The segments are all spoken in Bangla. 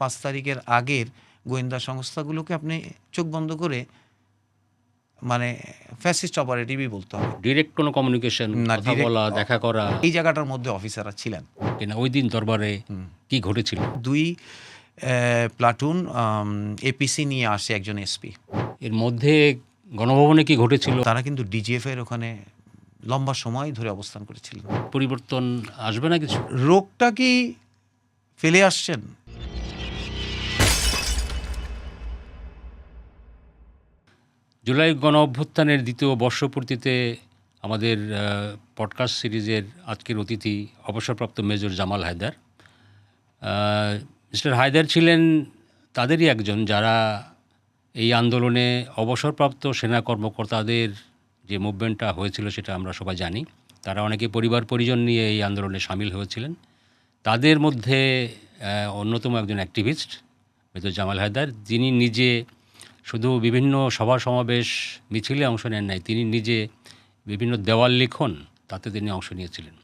5 তারিখের আগের গোয়েন্দা সংস্থাগুলোকে আপনি চোখ বন্ধ করে মানে ফ্যাসিস্ট অপারেটিভই বলতে হবে। ডিরেক্ট কোনো কমিউনিকেশন, না, কথা ডিরেক্ট বলা, দেখা করা এই জায়গাটার মধ্যে অফিসাররা ছিলেন কিনা ওই দিন দরবারে কি ঘটেছিল? 2 প্লাটুন এপিসি নিয়ে আসে একজন এসপি। এর মধ্যে গণভবনে কি ঘটেছিল? তারা কিন্তু ডিজিএফ এর ওখানে লম্বা সময় ধরে অবস্থান করেছিলেন। পরিবর্তন আসবে না কিছু? রোগটা কি ফেলে আসছেন? জুলাই গণ অভ্যুত্থানের দ্বিতীয় বর্ষপূর্তিতে আমাদের পডকাস্ট সিরিজের আজকের অতিথি অবসরপ্রাপ্ত মেজর জামাল হায়দার। মিস্টার হায়দার ছিলেন তাদেরই একজন যারা এই আন্দোলনে অবসরপ্রাপ্ত সেনা কর্মকর্তাদের যে মুভমেন্টটা হয়েছিল সেটা আমরা সবাই জানি। তারা অনেকে পরিবার পরিজন নিয়ে এই আন্দোলনে সামিল হয়েছিলেন। তাদের মধ্যে অন্যতম একজন অ্যাক্টিভিস্ট মেজর জামাল হায়দার, যিনি নিজে শুধু বিভিন্ন সভা সমাবেশ মিছিলে অংশ নেন নাই, তিনি নিজে বিভিন্ন দেওয়াল লিখন তাতে তিনি অংশ নিয়েছিলেন।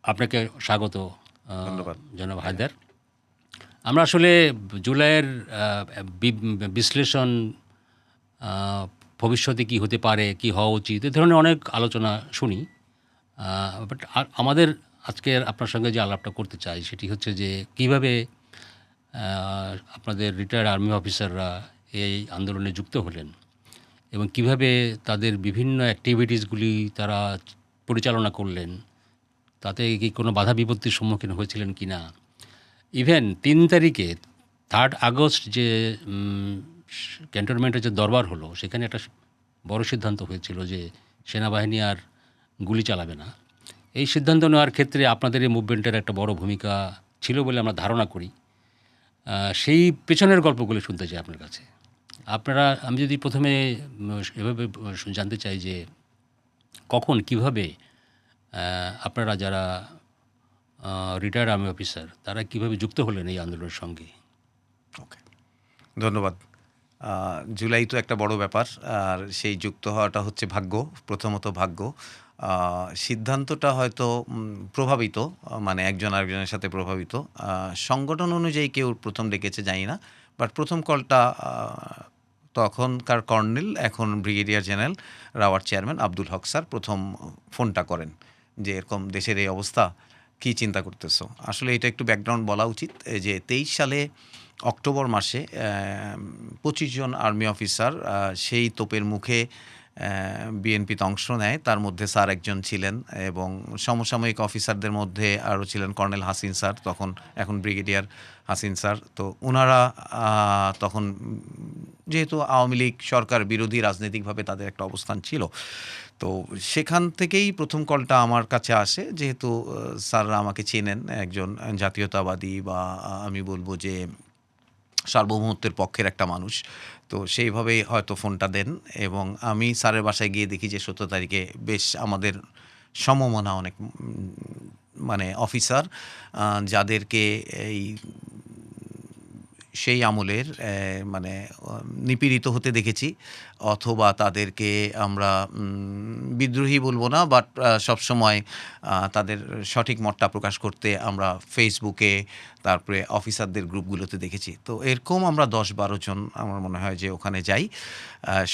আপনাকে স্বাগত ধন্যবাদ জনাব হায়দার। আমরা আসলে জুলাইয়ের বিশ্লেষণ, ভবিষ্যতে কি হতে পারে, কি হওয়া উচিত, এ ধরনের অনেক আলোচনা শুনি। বাট আমাদের আজকের আপনার সঙ্গে যে আলাপটা করতে চাই সেটি হচ্ছে যে কীভাবে আপনাদের রিটায়ার্ড আর্মি অফিসাররা এই আন্দোলনে যুক্ত হলেন এবং কিভাবে তাদের বিভিন্ন অ্যাক্টিভিটিসগুলি তারা পরিচালনা করলেন, তাতে কি কোনো বাধা বিপত্তির সম্মুখীন হয়েছিলেন কি না। ইভেন 3 তারিখে 3 আগস্ট যে ক্যান্টনমেন্টের যে দরবার হলো সেখানে একটা বড় সিদ্ধান্ত হয়েছিল যে সেনাবাহিনী আর গুলি চালাবে না। এই সিদ্ধান্ত নেওয়ার ক্ষেত্রে আপনাদের এই মুভমেন্টের একটা বড় ভূমিকা ছিল বলে আমরা ধারণা করি। সেই পেছনের গল্পগুলো শুনতে চাই আপনার কাছে। আমি যদি প্রথমে এভাবে জানতে চাই যে কখন কিভাবে আপনারা যারা রিটায়ার্ড আর্মি অফিসার তারা কিভাবে যুক্ত হলেন এই আন্দোলনের সঙ্গে? ওকে, ধন্যবাদ। জুলাই তো একটা বড় ব্যাপার, আর সেই যুক্ত হওয়াটা হচ্ছে ভাগ্য, প্রথমত ভাগ্য। সিদ্ধান্তটা হয়তো প্রভাবিত, মানে একজন আরেকজনের সাথে প্রভাবিত। সংগঠন অনুযায়ী কেউ প্রথম ডেকেছে জানি না, বাট প্রথম কলটা তখনকার কর্নেল, এখন ব্রিগেডিয়ার জেনারেল রাওয়ার চেয়ারম্যান আব্দুল হক স্যার প্রথম ফোনটা করেন যে এরকম দেশের এই অবস্থা, কী চিন্তা করতেছো। আসলে এটা একটু ব্যাকগ্রাউন্ড বলা উচিত যে 23 সালে অক্টোবর মাসে 25 জন আর্মি অফিসার সেই তোপের মুখে বিএনপিতে অংশ নেয়। তার মধ্যে স্যার একজন ছিলেন এবং সমসাময়িক অফিসারদের মধ্যে আরও ছিলেন কর্নেল হাসিন স্যার, এখন ব্রিগেডিয়ার হাসিন স্যার। তো ওনারা তখন যেহেতু আওয়ামী লীগ সরকার বিরোধী রাজনৈতিকভাবে তাদের একটা অবস্থান ছিল, তো সেখান থেকেই প্রথম কলটা আমার কাছে আসে। যেহেতু স্যাররা আমাকে চেনেন, একজন জাতীয়তাবাদী বা আমি বলবো যে সার্বভৌমত্বের পক্ষের একটা মানুষ, তো সেইভাবেই হয়তো ফোনটা দেন। এবং আমি স্যারের বাসায় গিয়ে দেখি যে 17 তারিখে বেশ আমাদের সমমনা অনেক মানে অফিসার, যাদেরকে এই সেই আমলের মানে নিপীড়িত হতে দেখেছি, অথবা তাদেরকে আমরা বিদ্রোহী বলবো না, বাট সবসময় তাদের সঠিক মতটা প্রকাশ করতে আমরা ফেসবুকে, তারপরে অফিসারদের গ্রুপগুলোতে দেখেছি। তো এরকম আমরা 10-12 জন আমার মনে হয় যে ওখানে যাই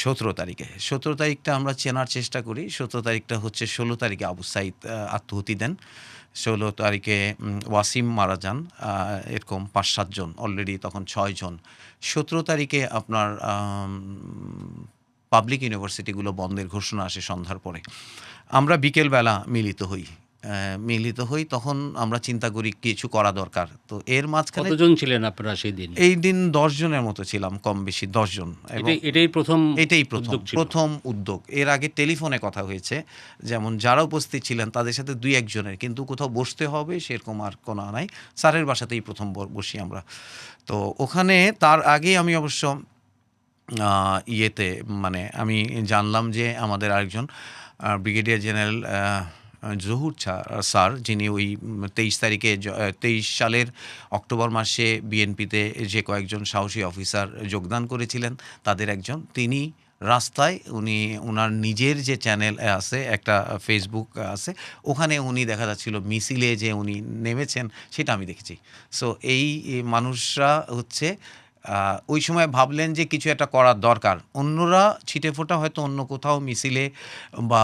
17 তারিখে। 17 তারিখটা আমরা চেনার চেষ্টা করি। 17 তারিখটা হচ্ছে 16 তারিখে আবু সাইদ আত্মহতি দেন, 16 তারিখে ওয়াসিম মারা যান, এরকম 5-7 জন, অলরেডি তখন 6 জন। 17 তারিখে আপনার পাবলিক ইউনিভার্সিটিগুলো বন্ধের ঘোষণা আসে সন্ধ্যার পরে। আমরা বিকেলবেলা মিলিত হই, তখন আমরা চিন্তা করি কিছু করা দরকার। তো এর মাঝখানে কতজন ছিলেন আপনারা সেই দিন? এই দিন 10 জনের মতো ছিলাম, কম বেশি 10 জন। এটাই প্রথম উদ্যোগ। এর আগে টেলিফোনে কথা হয়েছে, যেমন যারা উপস্থিত ছিলেন তাদের সাথে 2-1 জনের, কিন্তু কোথাও বসতে হবে সেরকম আর কোনো নাই। স্যারের বাসাতেই প্রথম বসি আমরা। তো ওখানে তার আগে আমি অবশ্য মানে আমি জানলাম যে আমাদের আরেকজন ব্রিগেডিয়ার জেনারেল জহুর স্যার, যিনি ওই 23 সালের অক্টোবর মাসে বিএনপিতে যে কয়েকজন সাহসী অফিসার যোগদান করেছিলেন তাদের একজন, তিনি রাস্তায় উনি ওনার নিজের যে চ্যানেল আছে, একটা ফেসবুক আছে, ওখানে উনি দেখা যাচ্ছিল মিছিলে যে উনি নেমেছেন সেটা আমি দেখেছি। সো এই মানুষরা হচ্ছে ওই সময় ভাবলেন যে কিছু একটা করার দরকার। অন্যরা ছিটেফোঁটা হয়তো অন্য কোথাও মিছিলে বা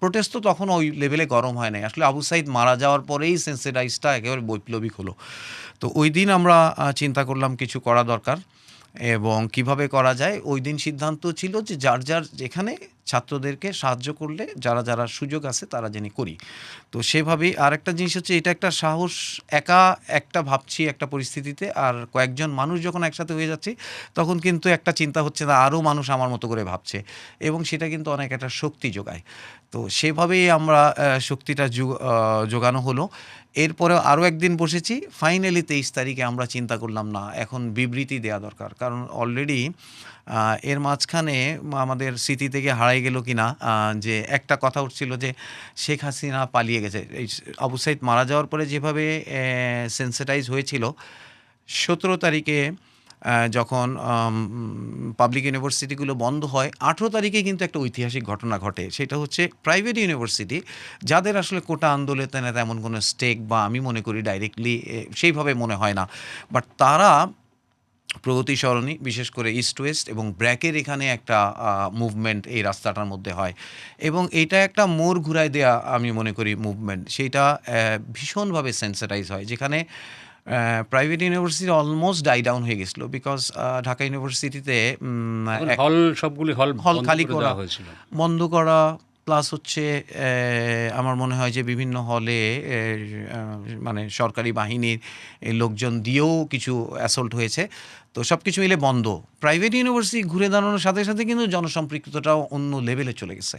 প্রোটেস্ট তো তখন ওই লেভেলে গরম হয় নাই। আসলে আবু সাইদ মারা যাওয়ার পরেই সেন্সিটাইজটা একেবারে বৈপ্লবিক হলো। তো ওই দিন আমরা চিন্তা করলাম কিছু করা দরকার এবং কিভাবে করা যায়। ওই দিন সিদ্ধান্ত ছিল যে যার যার যেখানে ছাত্রদেরকে সাহায্য করলে যারা যারা সুযোগ আছে তারা যেন করি। তো সেভাবেই আরেকটা জিনিস হচ্ছে, এটা একটা সাহস। একা একটা ভাবছি একটা পরিস্থিতিতে, আর কয়েকজন মানুষ যখন একসাথে হয়ে যাচ্ছে তখন কিন্তু একটা চিন্তা হচ্ছে না আরও মানুষ আমার মতো করে ভাবছে, এবং সেটা কিন্তু অনেক একটা শক্তি যোগায়। তো সেভাবেই আমরা শক্তিটা যোগানো হলো। এরপরেও আরও একদিন বসেছি। ফাইনালি 23 তারিখে আমরা চিন্তা করলাম না, এখন বিবৃতি দেওয়া দরকার, কারণ অলরেডি এর মাঝখানে আমাদের স্মৃতি থেকে হারাই গেল কিনা যে একটা কথা উঠছিল যে শেখ হাসিনা পালিয়ে গেছে। এই আবু সাইদ মারা যাওয়ার পরে যেভাবে সেন্সিটাইজ হয়েছিল, 17 তারিখে যখন পাবলিক ইউনিভার্সিটিগুলো বন্ধ হয়, 18 তারিখে কিন্তু একটা ঐতিহাসিক ঘটনা ঘটে। সেটা হচ্ছে প্রাইভেট ইউনিভার্সিটি যাদের আসলে কোটা আন্দোলনে তেমন কোনো স্টেক বা আমি মনে করি ডাইরেক্টলি সেইভাবে মনে হয় না, বাট তারা প্রগতি সরণি, বিশেষ করে ইস্ট ওয়েস্ট এবং ব্র্যাকের এখানে একটা মুভমেন্ট এই রাস্তাটার মধ্যে হয়, এবং এটা একটা মোড় ঘুরায় দেয়া আমি মনে করি মুভমেন্ট। সেইটা ভীষণভাবে সেন্সিটাইজ হয়, যেখানে private university almost die down হয়ে গেছিলো, বিকজ ঢাকা ইউনিভার্সিটিতে সবগুলি হল হল বন্ধ খালি করে করা, দেওয়া হয়েছিল। বন্ধ করা, প্লাস হচ্ছে আমার মনে হয় যে বিভিন্ন হলে মানে সরকারি বাহিনীর লোকজন দিয়েও কিছু অ্যাসল্ট হয়েছে। তো সব কিছু মিলে বন্ধ। প্রাইভেট ইউনিভার্সিটি ঘুরে দাঁড়ানোর সাথে সাথে কিন্তু জনসম্পৃক্ততাও অন্য লেভেলে চলে গেছে।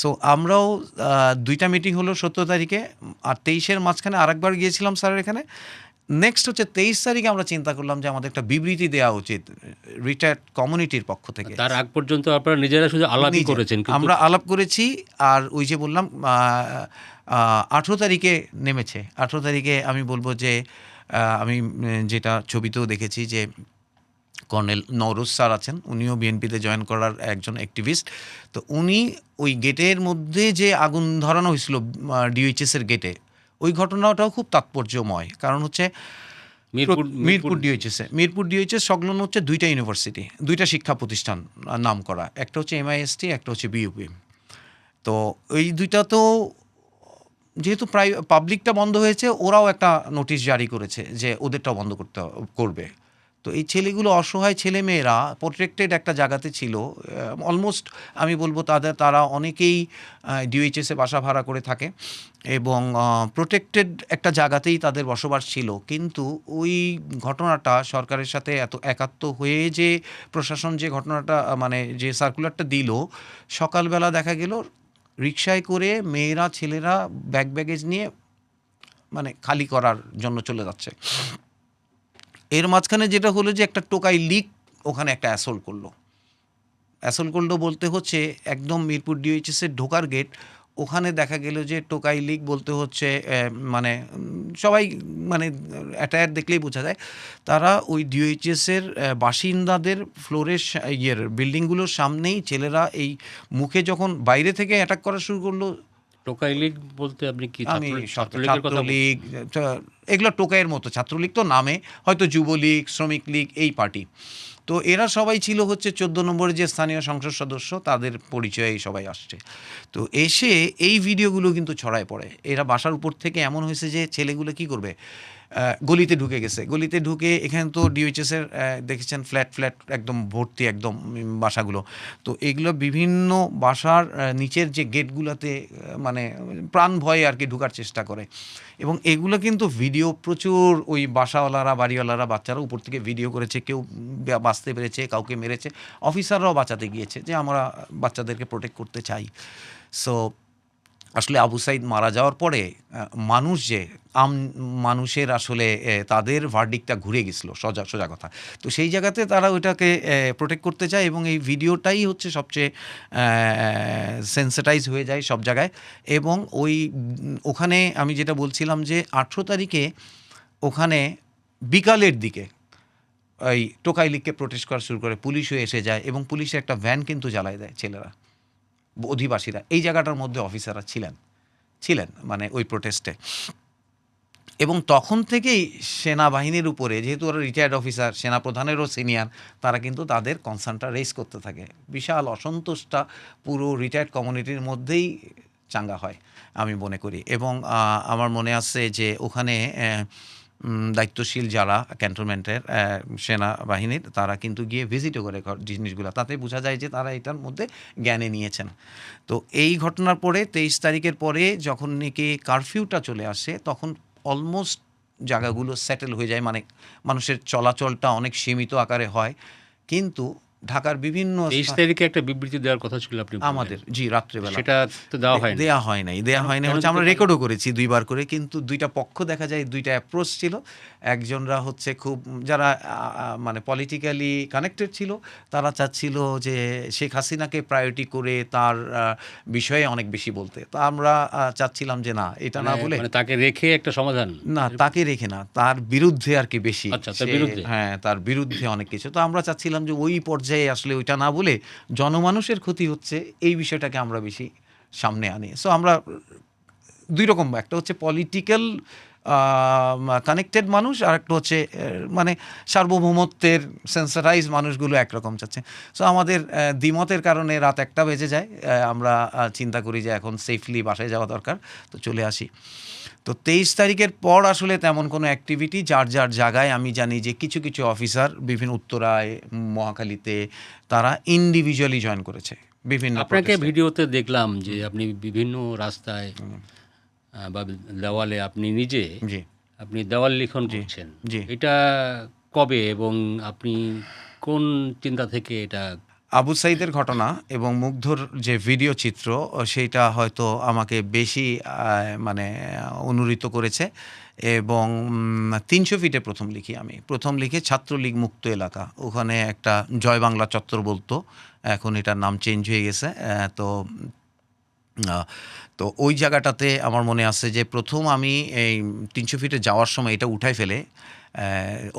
সো আমরাও 2টা মিটিং হলো 17 তারিখে, আর 23-এর মাঝখানে আরেকবার গিয়েছিলাম স্যারের এখানে। নেক্সট হচ্ছে 23 তারিখে আমরা চিন্তা করলাম যে আমাদের একটা বিবৃতি দেওয়া উচিত রিটায়ার্ড কমিউনিটির পক্ষ থেকে। তার আগ পর্যন্ত আপনারা নিজেরা শুধু আলাপই করেছেন, কিন্তু আমরা আলাপ করেছি। আর ওই যে বললাম 18 তারিখে নেমেছে। 18 তারিখে আমি বলবো যে আমি যেটা ছবিতেও দেখেছি যে কর্নেল নওরোজ স্যার আছেন, উনিও বিএনপিতে জয়েন করার একজন অ্যাক্টিভিস্ট। তো উনি ওই গেটের মধ্যে যে আগুন ধরানো হয়েছিল ডিওএইচএসের গেটে, ওই ঘটনাটাও খুব তাৎপর্যময়। কারণ হচ্ছে মিরপুর ডিওএইচএস সংলগ্ন হচ্ছে 2টা ইউনিভার্সিটি, 2টা শিক্ষা প্রতিষ্ঠান নাম করা, একটা হচ্ছে এমআইএসটি, একটা হচ্ছে বিইউপি। তো এই 2টা তো যেহেতু পাবলিকটা বন্ধ হয়েছে, ওরাও একটা নোটিশ জারি করেছে যে ওদেরটাও বন্ধ করবে। তো এই ছেলেগুলো অসহায় ছেলেমেয়েরা প্রোটেক্টেড একটা জায়গাতে ছিল। অলমোস্ট আমি বলবো তারা অনেকেই ডিওএইচএসে বাসা ভাড়া করে থাকে এবং প্রোটেক্টেড একটা জায়গাতেই তাদের বসবাস ছিল। কিন্তু ওই ঘটনাটা সরকারের সাথে এত একাত্ম হয়ে যে প্রশাসন যে ঘটনাটা মানে যে সার্কুলারটা দিল, সকালবেলা দেখা গেল রিকশায় করে মেয়েরা ছেলেরা ব্যাগেজ নিয়ে মানে খালি করার জন্য চলে যাচ্ছে। এর মাঝখানে যেটা হলো যে একটা টোকাই লীগ ওখানে একটা অ্যাসল্ট করলো বলতে হচ্ছে একদম মিরপুর ডিওএইচএসের ঢোকার গেট, ওখানে দেখা গেল যে টোকাই লীগ বলতে হচ্ছে মানে সবাই মানে অ্যাটায়ার দেখলেই বোঝা যায় তারা ওই ডিওএইচএসের বাসিন্দাদের ফ্লোরের বিল্ডিংগুলোর সামনেই ছেলেরা এই মুখে যখন বাইরে থেকে অ্যাটাক করা শুরু করলো। টোকাই লীগ বলতে আপনি কি আমি ছাত্রলীগ, এগুলো টোকাইয়ের মতো, ছাত্রলীগ তো নামে, হয়তো যুবলীগ, শ্রমিক লীগ, এই পার্টি। তো এরা সবাই ছিল হচ্ছে 14 নম্বরের যে স্থানীয় সংসদ সদস্য, তাদের পরিচয়ে সবাই আসছে। তো এসে এই ভিডিওগুলো কিন্তু ছড়ায় পড়ে। এরা বাসার উপর থেকে এমন হয়েছে যে ছেলেগুলো কি করবে, গলিতে ঢুকে গেছে। গলিতে ঢুকে এখানে তো ডিওএইচএসের দেখেছেন ফ্ল্যাট একদম ভর্তি একদম বাসাগুলো। তো এগুলো বিভিন্ন বাসার নিচের যে গেটগুলোতে মানে প্রাণ ভয়ে আর কি ঢুকার চেষ্টা করে, এবং এগুলো কিন্তু ভিডিও প্রচুর ওই বাসাওয়ালারা বাড়িওয়ালারা বাচ্চারা উপর থেকে ভিডিও করেছে। কেউ বাঁচতে পেরেছে, কাউকে মেরেছে, অফিসাররাও বাঁচাতে গিয়েছে যে আমরা বাচ্চাদেরকে প্রোটেক্ট করতে চাই। সো আসলে আবু সাইদ মারা যাওয়ার পরে মানুষ যে মানুষের আসলে তাদের ভার্ডিকটা ঘুরে গেছিলো, সোজা কথা। তো সেই জায়গাতে তারা ওইটাকে প্রোটেক্ট করতে চায়, এবং এই ভিডিওটাই হচ্ছে সবচেয়ে সেন্সিটাইজ হয়ে যায় সব জায়গায়। এবং ওখানে আমি যেটা বলছিলাম যে 18 তারিখে ওখানে বিকালের দিকে এই টোকাই লীগকে প্রোটেস্ট করা শুরু করে, পুলিশও এসে যায় এবং পুলিশের একটা ভ্যান কিন্তু জ্বালায় দেয় ছেলেরা, অধিবাসীরা। এই জায়গাটার মধ্যে অফিসাররা ছিলেন মানে ওই প্রোটেস্টে। এবং তখন থেকেই সেনাবাহিনীর উপরে, যেহেতু ওরা রিটায়ার্ড অফিসার, সেনাপ্রধানেরও সিনিয়র, তারা কিন্তু তাদের কনসার্নটা রেজ করতে থাকে। বিশাল অসন্তোষটা পুরো রিটায়ার্ড কমিউনিটির মধ্যেই চাঙ্গা হয় আমি মনে করি। এবং আমার মনে আছে যে ওখানে দায়িত্বশীল যারা ক্যান্টনমেন্টের সেনাবাহিনীর, তারা কিন্তু গিয়ে ভিজিটও করে জিনিসগুলো, তাতে বোঝা যায় যে তারা এটার মধ্যে জ্ঞানে নিয়েছেন। তো এই ঘটনার পরে 23 তারিখের পরে যখন নাকি কারফিউটা চলে আসে, তখন অলমোস্ট জায়গাগুলো সেটেল হয়ে যায়, মানে মানুষের চলাচলটা অনেক সীমিত আকারে হয়। কিন্তু ঢাকার বিভিন্ন 23 তারিখে একটা বিবৃতি দেওয়ার কথা ছিল আপনি বললেন। আমাদের রাত্রেবেলা সেটা তো দেওয়া হয়নি। দেয়া হয় নাই কেন হচ্ছে, আমরা দিতে পারেন? রেকর্ডও করেছি 2 বার করে। কিন্তু 2টা পক্ষ দেখা যায়, 2টা অ্যাপ্রোচ ছিল। একজনরা হচ্ছে খুব যারা মানে পলিটিক্যালি কানেক্টেড ছিল, তারা চাচ্ছিল যে শেখ হাসিনাকে প্রায়োরিটি করে তার বিষয়ে অনেক বেশি বলতে। তো আমরা চাচ্ছিলাম যে না, এটা না বলে, মানে তাকে রেখে একটা সমাধান। না তাকে রেখে না, তার বিরুদ্ধে আর কি বেশি। আচ্ছা, তার বিরুদ্ধে। হ্যাঁ, তার বিরুদ্ধে অনেক কিছু। তো আমরা চাচ্ছিলাম যে ওই পর্যায়ে আসলে ওইটা না বলে, জনমানুষের ক্ষতি হচ্ছে এই বিষয়টাকে আমরা বেশি সামনে আনি। সো আমরা 2 রকম, একটা হচ্ছে পলিটিক্যাল কানেক্টেড মানুষ, আর একটা হচ্ছে মানে সার্বভৌমত্বের সেন্সারাইজ মানুষগুলো একরকম চাচ্ছে। সো আমাদের দ্বিমতের কারণে রাত 1টা বেজে যায়। আমরা চিন্তা করি যে এখন সেফলি বাসায় যাওয়া দরকার, তো চলে আসি। তো 23 তারিখের পর আসলে তেমন কোনো অ্যাক্টিভিটি, যার জায়গায় আমি জানি যে কিছু কিছু অফিসার বিভিন্ন উত্তরায়, মহাখালীতে, তারা ইন্ডিভিজুয়ালি জয়েন করেছে বিভিন্ন আপনাকে protest-এ। ভিডিওতে দেখলাম যে আপনি বিভিন্ন রাস্তায় বা দেওয়ালে আপনি নিজে জি আপনি দেওয়াল লিখন করছেন। জি। এটা কবে এবং আপনি কোন চিন্তা থেকে এটা? আবু সাইদের ঘটনা এবং মুগ্ধর যে ভিডিও চিত্র, সেইটা হয়তো আমাকে বেশি মানে অনুরিত করেছে। এবং 300 ফিটে প্রথম লিখি আমি। প্রথম লিখে ছাত্রলীগ মুক্ত এলাকা, ওখানে একটা জয় বাংলা চত্বর বলতো, এখন এটার নাম চেঞ্জ হয়ে গেছে। আহ, তো ওই জায়গাটাতে আমার মনে আছে যে প্রথম আমি এই 300 ফিটে যাওয়ার সময় এটা উঠাই ফেলে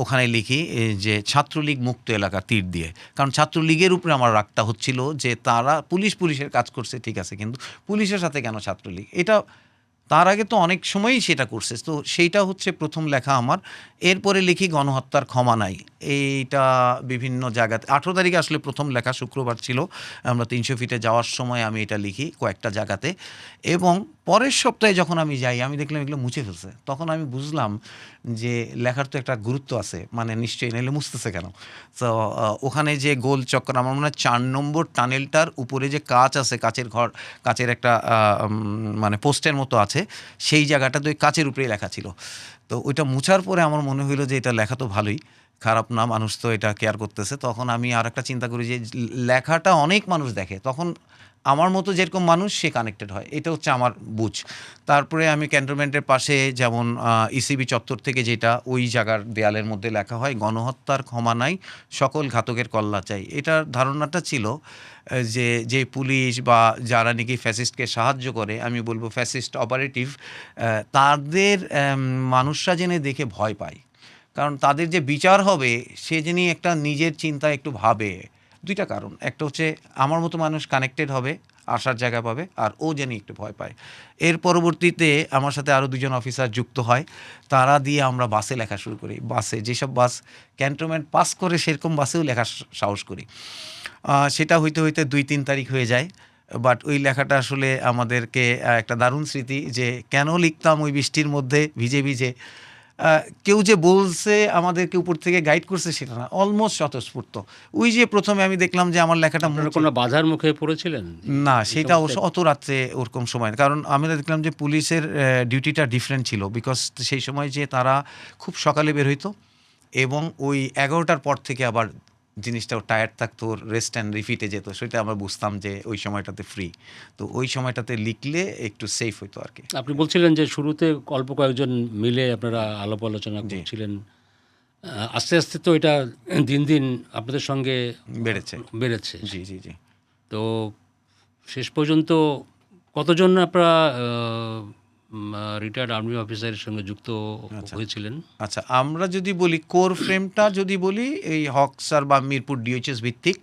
ওখানে লিখি যে ছাত্রলীগ মুক্ত এলাকা তীর দিয়ে। কারণ ছাত্রলীগের উপরে আমার রাগটা হচ্ছিল যে তারা পুলিশের কাজ করছে, ঠিক আছে, কিন্তু পুলিশের সাথে কেন ছাত্রলীগ? এটা তার আগে তো অনেক সময়ই সেটা করছে। তো সেইটা হচ্ছে প্রথম লেখা আমার। এরপরে লিখি গণহত্যার ক্ষমা নাই। এইটা বিভিন্ন জায়গাতে 18 তারিখে আসলে প্রথম লেখা, শুক্রবার ছিল, আমরা 300 ফিটে যাওয়ার সময় আমি এটা লিখি কয়েকটা জায়গাতে। এবং পরের সপ্তাহে যখন আমি যাই, আমি দেখলাম এগুলো মুছে ফেলছে। তখন আমি বুঝলাম যে লেখার তো একটা গুরুত্ব আছে, মানে নিশ্চয়ই, নাহলে মুছতেছে কেন? তো ওখানে যে গোল চক্কর, আমার মনে হয় 4 নম্বর টানেলটার উপরে যে কাচ আছে, কাচের একটা মানে পোস্টের মতো আছে, সেই জায়গাটাতে ওই কাচের উপরেই লেখা ছিল। তো ওইটা মুছার পরে আমার মনে হইলো যে এটা লেখা তো ভালোই, খারাপ না, মানুষ তো এটা কেয়ার করতেছে। তখন আমি আর একটা চিন্তা করি যে লেখাটা অনেক মানুষ দেখে, তখন আমার মতো যেরকম মানুষ সে কানেক্টেড হয়, এটা হচ্ছে আমার বুঝ। তারপরে আমি ক্যান্টনমেন্টের পাশে যেমন ইসিবি চত্বর থেকে যেটা, ওই জায়গার দেয়ালের মধ্যে লেখা হয় গণহত্যার ক্ষমা নাই, সকল ঘাতকের কল্লা চাই। এটার ধারণাটা ছিল যে পুলিশ বা যারা নাকি ফ্যাসিস্টকে সাহায্য করে, আমি বলবো ফ্যাসিস্ট অপারেটিভ, তাদের মানুষরা জেনে দেখে ভয় পায়। কারণ তাদের যে বিচার হবে, সে যিনি একটা নিজের চিন্তা একটু ভাবে। 2টা কারণ, একটা হচ্ছে আমার মতো মানুষ কানেক্টেড হবে, আসার জায়গা পাবে, আর ও যেন একটু ভয় পায়। এর পরবর্তীতে আমার সাথে আরও 2জন অফিসার যুক্ত হয়, তারা দিয়ে আমরা বাসে লেখা শুরু করি। বাসে যেসব বাস ক্যান্টনমেন্ট পাস করে, সেরকম বাসেও লেখা সাহস করি। সেটা হইতে হইতে 2-3 তারিখ হয়ে যায়। বাট ওই লেখাটা আসলে আমাদেরকে একটা দারুণ স্মৃতি, যে কেন লিখতাম ওই বৃষ্টির মধ্যে ভিজে ভিজে। কেউ যে বলছে আমাদেরকে উপর থেকে গাইড করছে সেটা না, অলমোস্ট স্বতঃস্ফূর্ত। ওই যে প্রথমে আমি দেখলাম যে আমার লেখাটা আপনারা কোনো বাধার মুখে পড়েছিলেন? না, এই সেটা সমস্ত? অত রাত্রে ওরকম সময়, কারণ আমরা দেখলাম যে পুলিশের ডিউটিটা ডিফারেন্ট ছিল। বিকজ সেই সময় যে তারা খুব সকালে বের হইতো, এবং ওই 11টার পর থেকে আবার জিনিসটা টায়ার্ড থাকতো, রেস্ট অ্যান্ড রিফিটে যেত। সেটা আমরা বুঝতাম যে ওই সময়টাতে ফ্রি, তো ওই সময়টাতে লিখলে একটু সেফ হইতো আর কি। আপনি বলছিলেন যে শুরুতে অল্প কয়েকজন মিলে আপনারা আলাপ আলোচনা করছিলেন। আস্তে আস্তে তো এটা দিন দিন আপনাদের সঙ্গে বেড়েছে। জি জি জি। তো শেষ পর্যন্ত কতজন আপনারা রিটায়ার্ড আর্মি অফিসারের সঙ্গে যুক্ত হয়েছিলেন। আচ্ছা, আমরা যদি বলি কোর ফ্রেমটা যদি বলি এই হকসার বা মিরপুর ডিএইচএস ভিত্তিক,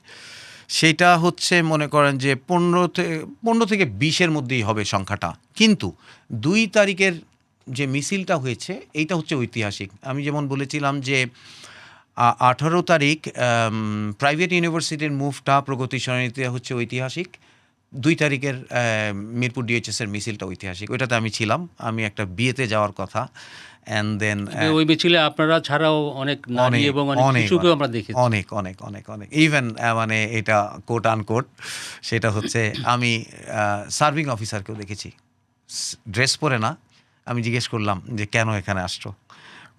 সেটা হচ্ছে মনে করেন যে 15 থেকে 20-এর মধ্যেই হবে সংখ্যাটা। কিন্তু 2 তারিখের যে মিছিলটা হয়েছে এইটা হচ্ছে ঐতিহাসিক। আমি যেমন বলেছিলাম যে 18 তারিখ প্রাইভেট ইউনিভার্সিটির মুভটা প্রগতি সরণিতে হচ্ছে ঐতিহাসিক। 2 তারিখের মিরপুর ডিএইচএসের মিছিলটা ঐতিহাসিক। ওইটাতে আমি ছিলাম, আমি একটা বিয়েতে যাওয়ার কথা। অ্যান্ড দেন ওই মিছিলে আপনারা ছাড়াও অনেক নারী এবং অনেক শিশুকেও আমরা দেখেছি। অনেক অনেক অনেক অনেক ইভেন মানে এটা কোট আনকোট, সেটা হচ্ছে আমি সার্ভিং অফিসারকেও দেখেছি ড্রেস পরে না। আমি জিজ্ঞেস করলাম যে কেন এখানে আসছো,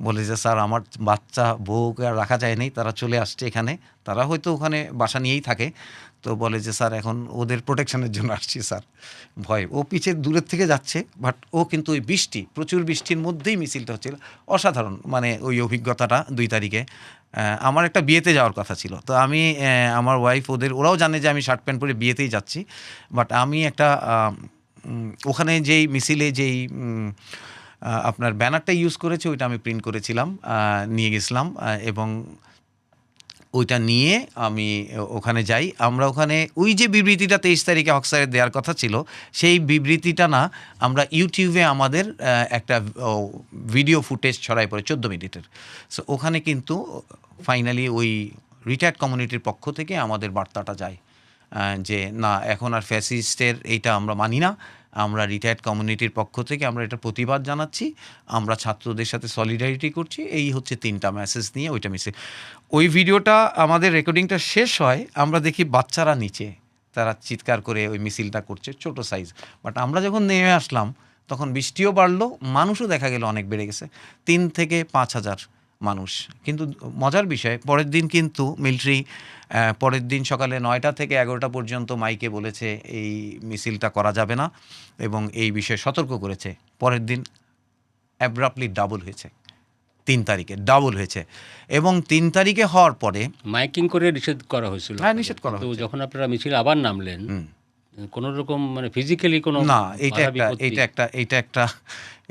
বলে যে স্যার আমার বাচ্চা বউকে আর রাখা যায়নি, তারা চলে আসছে এখানে, তারা হয়তো ওখানে বাসা নিয়েই থাকে। তো বলে যে স্যার এখন ওদের প্রোটেকশনের জন্য আসছি স্যার। ভয়, ও পিছে দূরের থেকে যাচ্ছে, বাট ও কিন্তু ওই প্রচুর বৃষ্টির মধ্যেই মিছিলটা হচ্ছিল। অসাধারণ মানে ওই অভিজ্ঞতাটা 2 তারিখে। আমার একটা বিয়েতে যাওয়ার কথা ছিল, তো আমি আমার ওয়াইফ ওরাও জানে যে আমি শার্ট প্যান্ট পরে বিয়েতেই যাচ্ছি, বাট আমি একটা ওখানে যেই মিছিলে যেই আপনার ব্যানারটা ইউজ করেছে ওইটা আমি প্রিন্ট করেছিলাম, নিয়ে গেছিলাম, এবং ওইটা নিয়ে আমি ওখানে যাই। আমরা ওখানে ওই যে বিবৃতিটা 23 তারিখে হকসারে দেওয়ার কথা ছিল, সেই বিবৃতিটা না আমরা ইউটিউবে আমাদের একটা ভিডিও ফুটেজ ছড়াই পড়ে 14 মিনিটের। সো ওখানে কিন্তু ফাইনালি ওই রিটায়ার্ড কমিউনিটির পক্ষ থেকে আমাদের বার্তাটা যায় যে না, এখন আর ফ্যাসিস্টের এইটা আমরা মানি না, আমরা রিটায়ার্ড কমিউনিটির পক্ষ থেকে আমরা এটা প্রতিবাদ জানাচ্ছি, আমরা ছাত্রদের সাথে সলিডারিটি করছি। এই হচ্ছে 3টা মেসেজ নিয়ে ওইটা মিছিল। ওই ভিডিওটা আমাদের রেকর্ডিংটা শেষ হয়, আমরা দেখি বাচ্চারা নিচে তারা চিৎকার করে ওই মিছিলটা করছে, ছোট সাইজ। বাট আমরা যখন নেমে আসলাম তখন বৃষ্টিও বাড়লো, মানুষও দেখা গেল অনেক বেড়ে গেছে, 3 থেকে 5 হাজার মানুষ। কিন্তু মজার বিষয়, পরের দিন কিন্তু মিলিটারি পরের দিন সকালে 9টা থেকে 11টা পর্যন্ত মাইকে বলেছে এই মিছিলটা করা যাবে না, এবং এই বিষয়ে সতর্ক করেছে। পরের দিন অ্যাব্রাপ্টলি ডাবল হয়েছে, 3 তারিখে ডাবল হয়েছে, এবং 3 তারিখে হওয়ার পরে মাইকিং করে নিষেধ করা হয়েছিল। হ্যাঁ, নিষেধ করা তো হয়েছে। যখন আপনারা মিছিল আবার নামলেন, কোনো রকম মানে ফিজিক্যালি কোনো না, বাধা বিপত্তি?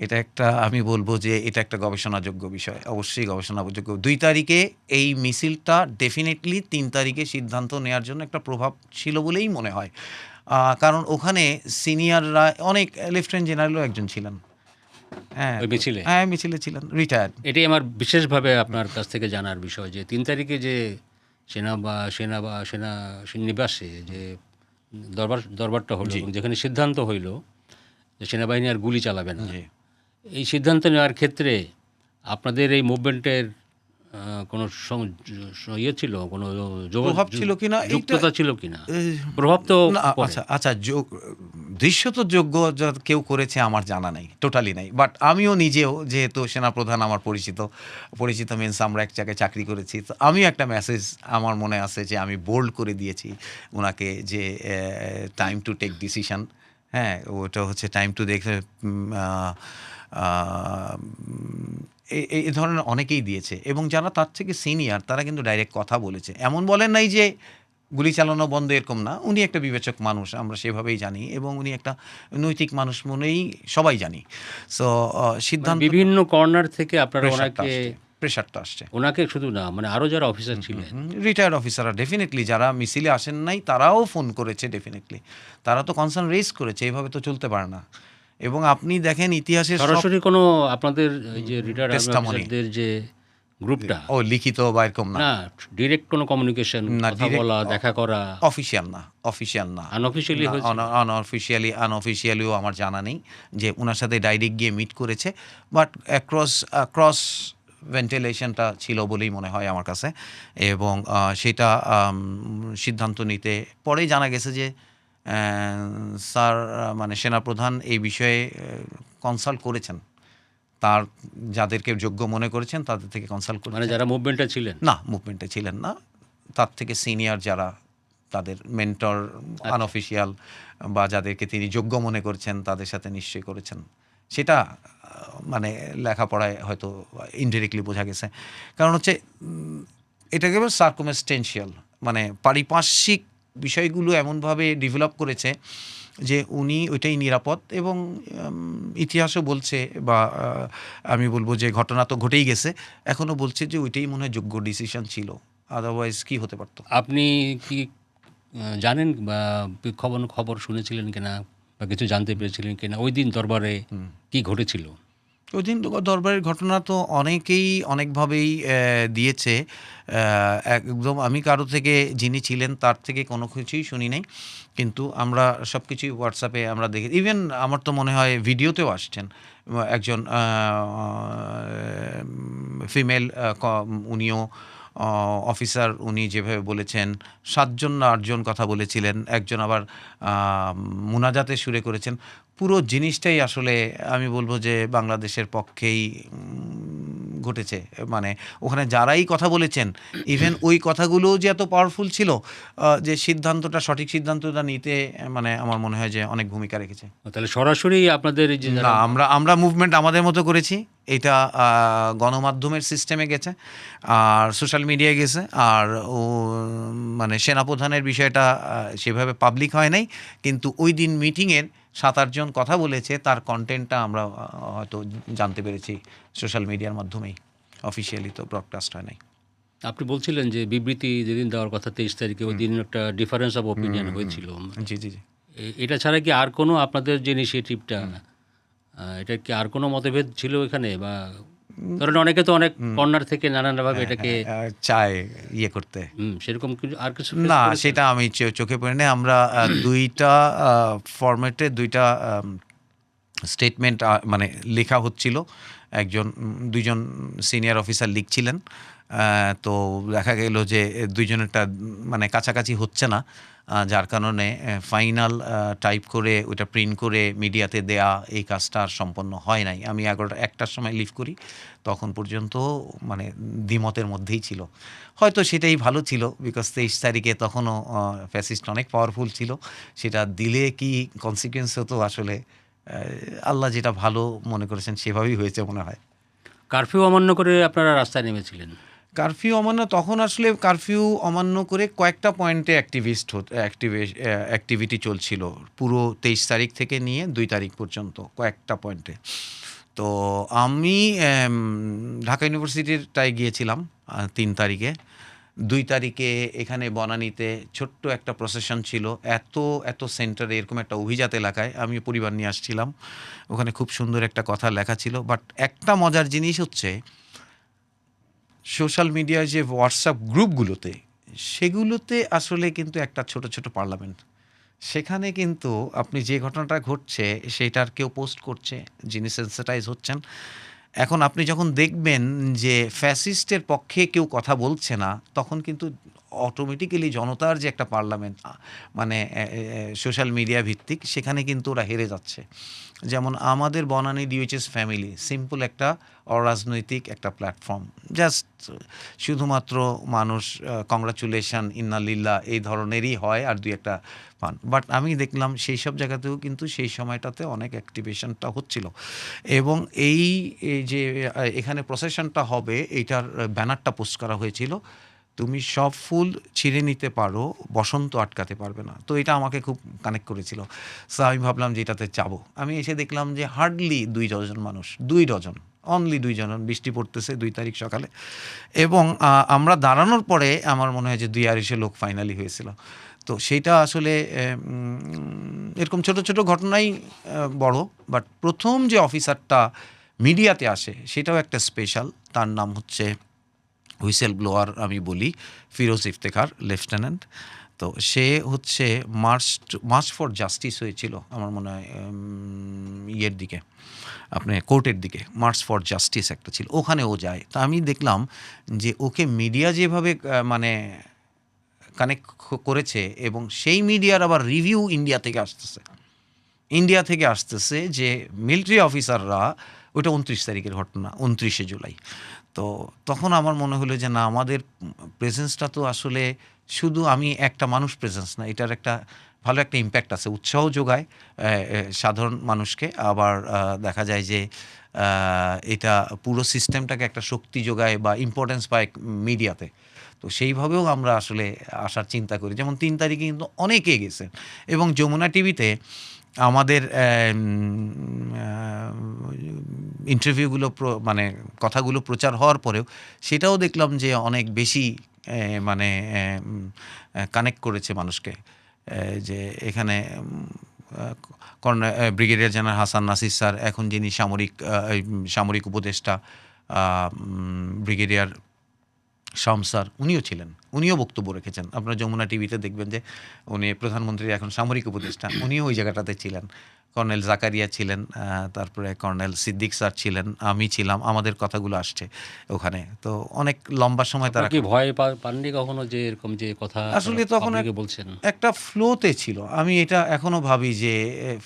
এটা একটা আমি বলবো যে এটা একটা গবেষণাযোগ্য বিষয়, অবশ্যই গবেষণাযোগ্য। 2 তারিখে এই মিছিলটা ডেফিনেটলি 3 তারিখে সিদ্ধান্ত নেওয়ার জন্য একটা প্রভাব ছিল বলেই মনে হয়। কারণ ওখানে সিনিয়ররা অনেক, লেফটেন্যান্ট জেনারেলও একজন ছিলেন, হ্যাঁ ওই মিছিলে? হ্যাঁ মিছিলে ছিলেন, রিটায়ার্ড। এটাই আমার বিশেষভাবে আপনার কাছ থেকে জানার বিষয় যে 3 তারিখে যে সেনা নিবাসে যে দরবারটা হলো এবং যেখানে সিদ্ধান্ত হইল যে সেনাবাহিনী আর গুলি চালাবে না, এই সিদ্ধান্ত নেওয়ার ক্ষেত্রে আপনাদের এই মুভমেন্টের কোনো ইয়ে ছিল, কোনো প্রভাব ছিল কিনা, যুক্ততা ছিল কিনা? প্রভাব তো আচ্ছা দৃশ্যত যোগ্য কেউ করেছে আমার জানা নাই, টোটালি নাই। বাট আমিও নিজেও যেহেতু সেনাপ্রধান আমার পরিচিত মিনস আমরা এক জায়গায় চাকরি করেছি, তো আমিও একটা মেসেজ আমার মনে আছে যে আমি বোল্ড করে দিয়েছি ওনাকে যে টাইম টু টেক ডিসিশন। হ্যাঁ, ওটা হচ্ছে টাইম টু দেখে এই ধরনের অনেকেই দিয়েছে, এবং যারা তার থেকে সিনিয়র তারা কিন্তু ডাইরেক্ট কথা বলেছে। এমন বলেন নাই যে গুলি চালানো বন্ধ, এরকম না। উনি একটা বিবেচক মানুষ, আমরা সেভাবেই জানি, এবং উনি একটা নৈতিক মানুষ মনেই সবাই জানি। সো সিদ্ধান্ত বিভিন্ন কর্নার থেকে আপনারা ওনাকে প্রেশারটা আসছে, ওনাকে শুধু না, মানে আরও যারা অফিসার ছিলেন, রিটায়ার্ড অফিসাররা ডেফিনেটলি যারা মিছিলে আসেন নাই তারাও ফোন করেছে, ডেফিনেটলি তারা তো কনসার্ন রেজ করেছে, এইভাবে তো চলতে পারে না। এবং আপনি দেখেন ইতিহাসের সরাসরি কোনো আপনাদের এই যে রিটায়ার্ড অফিসারদের যে গ্রুপটা লিখিত বা এরকম না, ডিরেক্ট কোনো কমিউনিকেশন, কথা বলা, দেখা করা, অফিশিয়াল না, আনঅফিশিয়ালিও আমার জানা নেই যে ওনার সাথে ডাইরেক্ট গিয়ে মিট করেছে। বাট ক্রস ভেন্টিলেশনটা ছিল বলেই মনে হয় আমার কাছে, এবং সেটা সিদ্ধান্ত নিতে পরেই জানা গেছে যে স্যার মানে সেনাপ্রধান এই বিষয়ে কনসাল্ট করেছেন, তার যাদেরকে যোগ্য মনে করেছেন তাদের থেকে কনসাল্ট করেছেন। মানে যারা মুভমেন্টে ছিলেন না, মুভমেন্টে ছিলেন না, তার থেকে সিনিয়র যারা, তাদের মেন্টর, আনঅফিশিয়াল বা যাদেরকে তিনি যোগ্য মনে করছেন তাদের সাথে নিশ্চয়ই করেছেন। সেটা মানে লেখাপড়ায় হয়তো ইনডিরেক্টলি বোঝা গেছে। কারণ হচ্ছে এটাকে সার্কামস্টেন্সিয়াল, মানে পারিপার্শ্বিক বিষয়গুলো এমনভাবে ডেভেলপ করেছে যে উনি ওইটাই নিরাপদ, এবং ইতিহাসও বলছে বা আমি বলবো যে ঘটনা তো ঘটেই গেছে, এখনও বলছে যে ওইটাই মনে হয় যোগ্য ডিসিশন ছিল, আদারওয়াইজ কি হতে পারতো। আপনি কি জানেন বা খবর খবর শুনেছিলেন কিনা বা কিছু জানতে পেরেছিলেন কিনা ওই দিন দরবারে কি ঘটেছিল? ওই দিন দরবারের ঘটনা তো অনেকেই অনেকভাবেই দিয়েছে। একদম আমি কারো থেকে যিনি ছিলেন তার থেকে কোনো কিছুই শুনি নাই, কিন্তু আমরা সব কিছুই হোয়াটসঅ্যাপে আমরা দেখি। ইভেন আমার তো মনে হয় ভিডিওতেও আসছেন একজন ফিমেল, উনিও অফিসার, উনি যেভাবে বলেছেন ৭ জন না ৮ জন কথা বলেছিলেন, একজন আবার মুনাজাতের সুরে করেছেন। পুরো জিনিসটাই আসলে আমি বলবো যে বাংলাদেশের পক্ষেই ঘটেছে। মানে ওখানে যারাই কথা বলেছেন, ইভেন ওই কথাগুলোও যে এত পাওয়ারফুল ছিল, যে সিদ্ধান্তটা, সঠিক সিদ্ধান্তটা নিতে মানে আমার মনে হয় যে অনেক ভূমিকা রেখেছে। তাহলে সরাসরি আপনাদের এই যে না, যারা আমরা মুভমেন্ট আমাদের মতো করেছি। এটা গণমাধ্যমের সিস্টেমে গেছে আর সোশ্যাল মিডিয়ায় গেছে, আর ও মানে সেনাপ্রধানের বিষয়টা সেভাবে পাবলিক হয় নাই, কিন্তু ওই দিন মিটিংয়ের ৭-৮ জন কথা বলেছে, তার কন্টেন্টটা আমরা হয়তো জানতে পেরেছি সোশ্যাল মিডিয়ার মাধ্যমেই, অফিসিয়ালি তো ব্রডকাস্ট হয় নাই। আপনি বলছিলেন যে বিবৃতি যেদিন দেওয়ার কথা 23 তারিখে ওই দিন একটা ডিফারেন্স অফ ওপিনিয়ন হয়েছিল। জি জি জি। এটা ছাড়া কি আর কোনো আপনাদের যে ইনিশিয়েটিভটা এটা কি আর কোনো মতভেদ ছিল এখানে, বা ধরেন অনেকে তো অনেক কর্নার থেকে নানানভাবে এটাকে চায় ইয়ে করতে। সেরকম কিছু আর কিছু না, face করেছেন? সেটা আমি চোখে পড়িনি। আমরা দুইটা ফরম্যাটে দুইটা স্টেটমেন্ট মানে লেখা হচ্ছিল। দুইজন সিনিয়র অফিসার লিখছিলেন। তো দেখা গেল যে দুইজনেরটা মানে কাছাকাছি হচ্ছে না। যার কারণে ফাইনাল টাইপ করে ওইটা প্রিন্ট করে মিডিয়াতে দেয়া, এই কাজটা আর সম্পন্ন হয় নাই। আমি ১১টার সময় লিভ করি। তখন পর্যন্ত মানে দ্বিমতের মধ্যেই ছিল। হয়তো সেটাই ভালো ছিল, বিকজ ২৩ তারিখে তখনও ফ্যাসিস্ট অনেক পাওয়ারফুল ছিল। সেটা দিলে কি কনসিকুয়েন্স হতো আসলে আল্লাহ যেটা ভালো মনে করেছেন সেভাবেই হয়েছে মনে হয়। কারফিউ অমান্য করে আপনারা রাস্তায় নেমেছিলেন। কারফিউ অমান্য, তখন আসলে কারফিউ অমান্য করে কয়েকটা পয়েন্টে অ্যাক্টিভিটি চলছিল পুরো ২৩ তারিখ থেকে নিয়ে ২ তারিখ পর্যন্ত কয়েকটা পয়েন্টে। তো আমি ঢাকা ইউনিভার্সিটিরটায় গিয়েছিলাম ৩ তারিখে। ২ তারিখে এখানে বনানীতে ছোট্ট একটা প্রসেশন ছিল। এত সেন্টারে এরকম একটা অভিজাত এলাকায় আমি পরিবার নিয়ে আসছিলাম। ওখানে খুব সুন্দর একটা কথা লেখা ছিল। বাট একটা মজার জিনিস হচ্ছে, সোশ্যাল মিডিয়ায় যে হোয়াটসঅ্যাপ গ্রুপগুলোতে, সেগুলোতে আসলে কিন্তু একটা ছোট ছোট পার্লামেন্ট। সেখানে কিন্তু আপনি যে ঘটনাটা ঘটছে সেটার কেউ পোস্ট করছে, যিনি সেন্সিটাইজ হচ্ছেন। এখন আপনি যখন দেখবেন যে ফ্যাসিস্টের পক্ষে কেউ কথা বলছে না, তখন কিন্তু অটোমেটিক্যালি জনতার যে একটা পার্লামেন্ট মানে সোশ্যাল মিডিয়া ভিত্তিক, সেখানে কিন্তু ওরা হেরে যাচ্ছে। যেমন আমাদের বনানী ডিওএইচএস ফ্যামিলি সিম্পল একটা অরাজনৈতিক একটা প্ল্যাটফর্ম, জাস্ট শুধুমাত্র মানুষ কংগ্রাচুলেশন, ইন্নালিল্লাহ এই ধরনেরই হয়, আর দুই একটা পান। বাট আমি দেখলাম সেই সব জায়গাতেও কিন্তু সেই সময়টাতে অনেক অ্যাক্টিভেশনটা হচ্ছিল, এবং এই যে এখানে প্রসেশনটা হবে এইটার ব্যানারটা পোস্ট করা হয়েছিল, তুমি সব ফুল ছিঁড়ে নিতে পারো, বসন্ত আটকাতে পারবে না। তো এটা আমাকে খুব কানেক্ট করেছিল। সো আমি ভাবলাম যে এটাতে যাবো। আমি এসে দেখলাম যে হার্ডলি ২ ডজন মানুষ, ২ ডজন, অনলি ২ জন। বৃষ্টি পড়তেছে ২ তারিখ সকালে, এবং আমরা দাঁড়ানোর পরে আমার মনে হয় যে ২৫০ লোক ফাইনালি হয়েছিল। তো সেইটা আসলে এরকম ছোট ছোট ঘটনাই বড়। বাট প্রথম যে অফিসারটা মিডিয়াতে আসে সেটাও একটা স্পেশাল। তার নাম হচ্ছে হুইসেল ব্লোয়ার, আমি বলি ফিরোজ ইফতেখার, লেফটেন্যান্ট। তো সে হচ্ছে মার্চ ফর জাস্টিস হয়েছিল আমার মনে হয় ইয়ের দিকে, আপনার কোর্টের দিকে মার্চ ফর জাস্টিস একটা ছিল, ওখানে ও যায়। তা আমি দেখলাম যে ওকে মিডিয়া যেভাবে মানে কানেক্ট করেছে, এবং সেই মিডিয়ার আবার রিভিউ ইন্ডিয়া থেকে আসতেছে যে মিলিটারি অফিসাররা, ওইটা ২৯ তারিখের ঘটনা, ২৯শে জুলাই। তো তখন আমার মনে হলো যে না, আমাদের প্রেজেন্সটা তো আসলে শুধু আমি একটা মানুষ প্রেজেন্স না, এটার একটা ভালো একটা ইম্প্যাক্ট আছে, উৎসাহ যোগায় সাধারণ মানুষকে, আবার দেখা যায় যে এটা পুরো সিস্টেমটাকে একটা শক্তি যোগায় বা ইম্পর্টেন্স পায় মিডিয়াতে। তো সেইভাবেও আমরা আসলে আসার চিন্তা করি। যেমন ৩ তারিখে কিন্তু অনেকে গেছে, এবং যমুনা টিভিতে আমাদের ইন্টারভিউগুলো মানে কথাগুলো প্রচার হওয়ার পরেও সেটাও দেখলাম যে অনেক বেশি মানে কানেক্ট করেছে মানুষকে। যে এখানে brigadier general Hasan Nasir sir, এখন যিনি সামরিক উপদেষ্টা, ব্রিগেডিয়ার শাম স্যার, উনিও ছিলেন, উনিও বক্তব্য রেখেছেন। আপনারা যমুনা টিভিতে দেখবেন যে উনি প্রধানমন্ত্রীর এখন সামরিক উপদেষ্টা, উনিও ওই জায়গাটাতে ছিলেন। কর্নেল জাকারিয়া ছিলেন, তারপরে কর্নেল সিদ্দিক স্যার ছিলেন, আমি ছিলাম, আমাদের কথাগুলো আসছে ওখানে। তো অনেক লম্বা সময় তারা আপনারা কি ভয় পাননি কখনো যে এরকম যে কথা আসলে তখন পাবলিকে বলছেন? একটা ফ্লোতে ছিল। আমি এটা এখনো ভাবি যে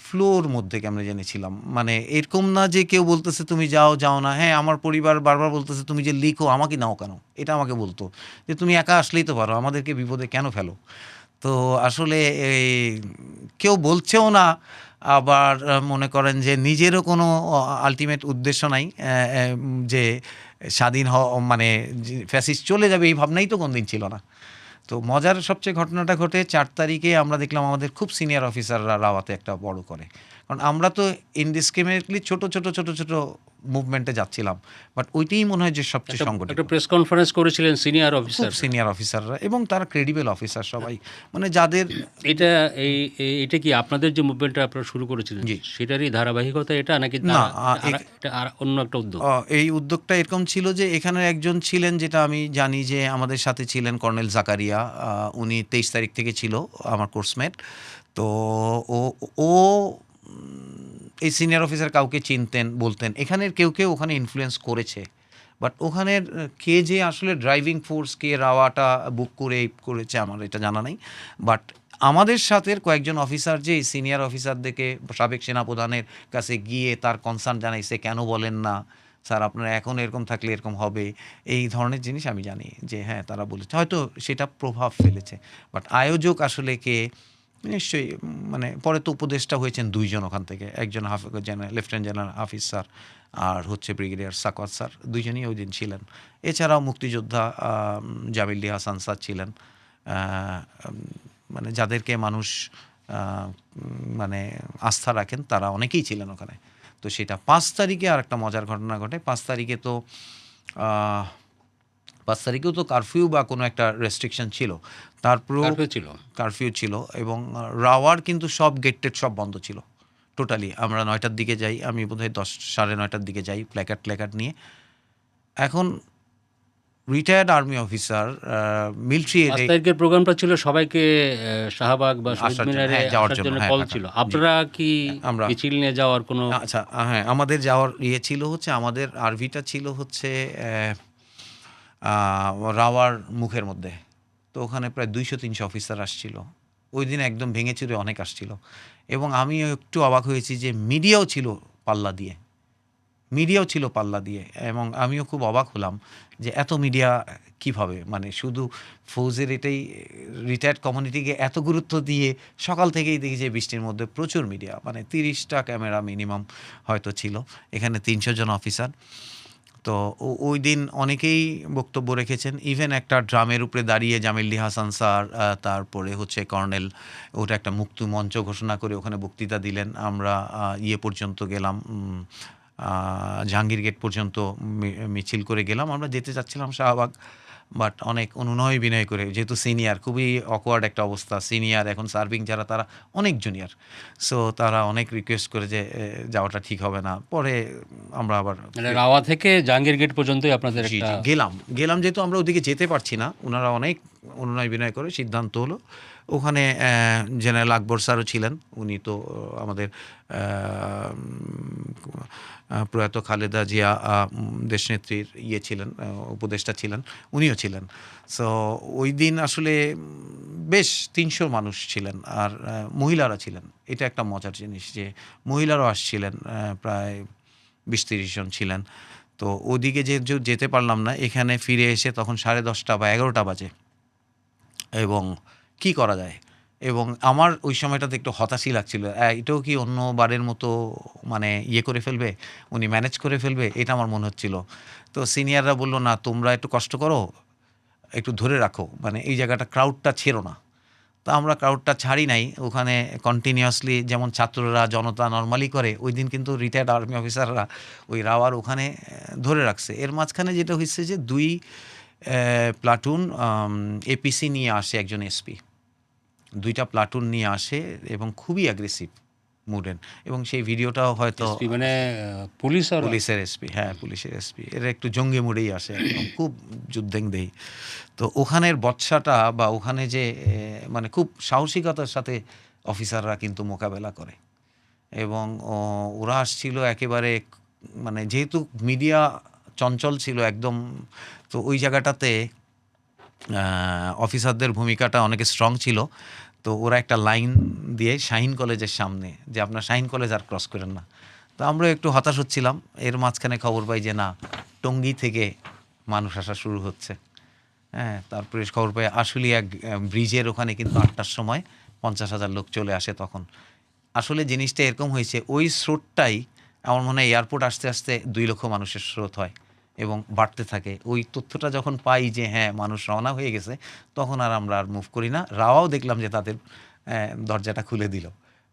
ফ্লোর মধ্যে কেমনে জেনেছিলাম, মানে এরকম না যে কেউ বলতেছে তুমি যাও যাও না। হ্যাঁ, আমার পরিবার বারবার বলতেছে তুমি যে লিখো আমাকে নাও কেন, এটা আমাকে বলতো যে তুমি একা আসলেই তো পারো, আমাদেরকে বিপদে কেন ফেলো। তো আসলে এই কেউ বলছেও না, আবার মনে করেন যে নিজেরও কোনো আলটিমেট উদ্দেশ্য নাই, যে স্বাধীন মানে ফ্যাসিস্ট চলে যাবে এই ভাবনাই তো কোনদিন ছিল না। তো মজার সবচেয়ে ঘটনাটা ঘটে ৪ তারিখে। আমরা দেখলাম আমাদের খুব সিনিয়র অফিসাররা রাওয়াতে একটা বড় করে, কারণ আমরা তো ইনডিসক্রিমিনেটলি ছোট ছোট ছোট ছোট মুভমেন্টে যাচ্ছিলাম, বাট ওইটাই মনে হয় যে সবচেয়ে সংগঠিত। একটা প্রেস কনফারেন্স করেছিলেন সিনিয়র খুব অফিসার। সিনিয়র অফিসাররা, এবং তারা ক্রেডিবল অফিসার সবাই, মানে যাদের এটা এটা কি আপনাদের যে মুভমেন্টটা আপনারা শুরু করেছিলেন জি সেটারই ধারাবাহিকতা এটা, নাকি না, এটা আর অন্য একটা উদ্যোগ? এই উদ্যোগটা এরকম ছিল যে এখানে একজন ছিলেন, যেটা আমি জানি যে আমাদের সাথে ছিলেন কর্নেল জাকারিয়া, উনি ২৩ তারিখ থেকে ছিল আমার কোর্সমেট। তো ও ও এই সিনিয়র অফিসার কাউকে চিনতেন, বলতেন, এখানের কেউ কেউ ওখানে ইনফ্লুয়েন্স করেছে, বাট ওখানের কে যে আসলে ড্রাইভিং ফোর্স, কে রাওয়াটা বুক করেছে আমার এটা জানা নেই। বাট আমাদের সাথে কয়েকজন অফিসার যে সিনিয়র অফিসারদেরকে সাবেক সেনাপ্রধানের কাছে গিয়ে তার কনসার্ন জানাইছে, কেন বলেন না স্যার আপনারা, এখন এরকম থাকলে এরকম হবে, এই ধরনের জিনিস আমি জানি যে হ্যাঁ তারা বলেছে, হয়তো সেটা প্রভাব ফেলেছে। বাট আয়োজক আসলে কে, নিশ্চয়ই মানে পরে তো উপদেষ্টা হয়েছেন ২ জন ওখান থেকে, একজন লেফটেন্যান্ট জেনারেল হাফিজ স্যার, আর হচ্ছে ব্রিগেডিয়ার সাকওয়াত স্যার, ২ জনই ওই দিন ছিলেন। এছাড়াও মুক্তিযোদ্ধা জামিল হাসান স্যার ছিলেন, মানে যাদেরকে মানুষ মানে আস্থা রাখেন তারা অনেকেই ছিলেন ওখানে। তো সেটা ৫ তারিখে আর একটা মজার ঘটনা ঘটে। ৫ তারিখে তো ৫ তারিখেও তো কারফিউ বা কোনো একটা রেস্ট্রিকশন ছিল, তারপরেও কারফিউ ছিল, এবং রাওয়ার কিন্তু সব গেট টেট সব বন্ধ ছিল টোটালি। আমরা ৯টার দিকে যাই, আমি বোধহয় ৯:৩০ দিকে যাই প্ল্যাকার্ড নিয়ে। এখন রিটায়ার্ড আর্মি অফিসার, মিলিটারি ৫ তারিখের প্রোগ্রামটা ছিল সবাইকে শাহবাগ বা শহীদ মিনারে যাওয়ার আসার জন্য জন্য, কল ছিল। আপনারা কি মিছিল নিয়ে যাওয়ার কোনো? আচ্ছা, হ্যাঁ, আমাদের যাওয়ার ছিল হচ্ছে, আমাদের আরভিটা ছিল হচ্ছে রাওয়ার মুখের মধ্যে। তো ওখানে প্রায় ২০০-৩০০ অফিসার আসছিল ওই দিন, একদম ভেঙে চুরে অনেক আসছিল। এবং আমিও একটু অবাক হয়েছি যে মিডিয়াও ছিল পাল্লা দিয়ে, এবং আমিও খুব অবাক হলাম যে এত মিডিয়া কিভাবে, মানে শুধু ফৌজের এটাই রিটায়ার্ড কমিউনিটিকে এত গুরুত্ব দিয়ে সকাল থেকেই দেখি যে বৃষ্টির মধ্যে প্রচুর মিডিয়া, মানে ৩০টা ক্যামেরা মিনিমাম হয়তো ছিল, এখানে ৩০০ জন অফিসার। তো ওই দিন অনেকেই বক্তব্য রেখেছেন, ইভেন একটা ড্রামের উপরে দাঁড়িয়ে জামিল হাসান স্যার, তারপরে হচ্ছে কর্নেল, ওটা একটা মুক্ত মঞ্চ ঘোষণা করে ওখানে বক্তৃতা দিলেন। আমরা পর্যন্ত গেলাম, জাহাঙ্গীর গেট পর্যন্ত মিছিল করে গেলাম। আমরা যেতে চাচ্ছিলাম শাহবাগ, বাট অনেক অনুনয় বিনয় করে, যেহেতু সিনিয়র, খুবই অকওয়ার্ড একটা অবস্থা, সিনিয়র, এখন সার্ভিং যারা তারা অনেক জুনিয়র, সো তারা অনেক রিকোয়েস্ট করে যে যাওয়াটা ঠিক হবে না। পরে আমরা আবার রাওয়া থেকে জাহাঙ্গীর গেট পর্যন্তই আপনাদের একটা গেলাম, যেহেতু আমরা ওদিকে যেতে পারছি না, ওনারা অনেক অনুনয় বিনয় করে সিদ্ধান্ত হলো। ওখানে জেনারেল আকবর স্যারও ছিলেন, উনি তো আমাদের প্রয়াত খালেদা জিয়া দেশনেত্রীর ছিলেন, উপদেষ্টা ছিলেন, উনিও ছিলেন। সো ওই দিন আসলে বেশ ৩০০ মানুষ ছিলেন, আর মহিলারা ছিলেন। এটা একটা মজার জিনিস যে মহিলারাও আসছিলেন, প্রায় ২০-৩০ জন ছিলেন। তো ওদিকে যেতে পারলাম না, এখানে ফিরে এসে তখন 10:30 বা 11টা বাজে, এবং কি করা যায়, এবং আমার ওই সময়টাতে একটু হতাশই লাগছিল, এটাও কি অন্য বারের মতো মানে ইয়ে করে ফেলবে, উনি ম্যানেজ করে ফেলবে, এটা আমার মনে হচ্ছিল। তো সিনিয়ররা বললো, না তোমরা একটু কষ্ট করো, একটু ধরে রাখো, মানে এই জায়গাটা ক্রাউডটা ছেড়ো না। তো আমরা ক্রাউডটা ছাড়ি নাই, ওখানে কন্টিনিউয়াসলি যেমন ছাত্ররা জনতা নর্মালি করে, ওই দিন কিন্তু রিটায়ার্ড আর্মি অফিসাররা ওই রাওয়ার ওখানে ধরে রাখছে। এর মাঝখানে যেটা হয়েছে যে 2 প্লাটুন এপিসি নিয়ে আসে, একজন এসপি 2টা প্লাটুন নিয়ে আসে এবং খুবই অ্যাগ্রেসিভ মুডেন, এবং সেই ভিডিওটাও হয়তো এসপি মানে পুলিশ আর পুলিশের এসপি, হ্যাঁ পুলিশের এসপি, এরা একটু জঙ্গি মুডেই আসে, একদম খুব যুদ্ধেংদেহী। তো ওখানের বচ্চাটা বা ওখানে যে মানে খুব সাহসিকতার সাথে অফিসাররা কিন্তু মোকাবেলা করে, এবং ওরা আসছিল একেবারে, মানে যেহেতু মিডিয়া চঞ্চল ছিল একদম, তো ওই জায়গাটাতে অফিসারদের ভূমিকাটা অনেক স্ট্রং ছিল। তো ওরা একটা লাইন দিয়ে শাহিন কলেজের সামনে, যে আপনার শাহিন কলেজ আর ক্রস করেন না। তো আমরা একটু হতাশ হচ্ছিলাম, এর মাঝখানে খবর পাই যে না, টঙ্গী থেকে মানুষ আসা শুরু হচ্ছে। হ্যাঁ, তারপরে খবর পাই আশুলিয়া ব্রিজের ওখানে কিন্তু 8টার সময় 50,000 লোক চলে আসে তখন। আসলে জিনিসটা এরকম হয়েছে, ওই স্রোতটাই আমার মনে হয় এয়ারপোর্ট আসতে আসতে 2 লক্ষ মানুষের স্রোত হয় এবং বাড়তে থাকে। ওই তথ্যটা যখন পাই যে হ্যাঁ মানুষ রওনা হয়ে গেছে, তখন আর আমরা আর মুভ করি না। রাওয়াও দেখলাম যে তাদের দরজাটা খুলে দিল,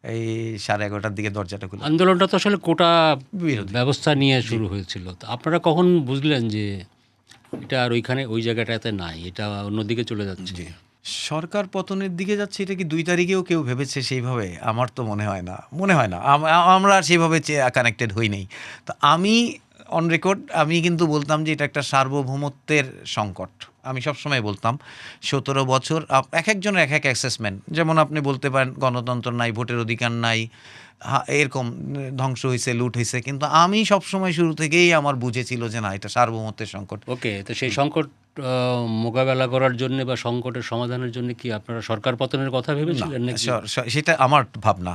এই 11:30টার দিকে দরজাটা খুলে। আন্দোলনটা তো আসলে কোটা বিরোধী। ব্যবস্থা নিয়ে শুরু হয়েছিল। তো আপনারা কখন বুঝলেন যে এটা আর ওইখানে ওই জায়গাটাতে নাই, এটা অন্যদিকে চলে যাচ্ছে? সরকার পতনের দিকে যাচ্ছে, এটা কি 2 তারিখেও কেউ ভেবেছে সেইভাবে? আমার তো মনে হয় না, মনে হয় না। আমরা আর সেইভাবে কানেক্টেড হই নাই। তো আমি অন রেকর্ড আমি কিন্তু বলতাম যে এটা একটা সার্বভৌমত্বের সংকট। আমি সবসময় বলতাম 17 বছর এক একজনের এক এক অ্যাসেসমেন্ট। যেমন আপনি বলতে পারেন গণতন্ত্র নাই, ভোটের অধিকার নাই, এরকম ধ্বংস হয়েছে, লুট হয়েছে, কিন্তু আমি সবসময় শুরু থেকেই আমার বুঝেছিল যে না, এটা সার্বভৌমত্বের সংকট। ওকে, তো সেই সংকট মোকাবেলা করার জন্য বা সংকটের সমাধানের জন্য কি আপনারা সরকার পতনের কথা ভেবেছিলেন নাকি? সেটা আমার ভাবনা,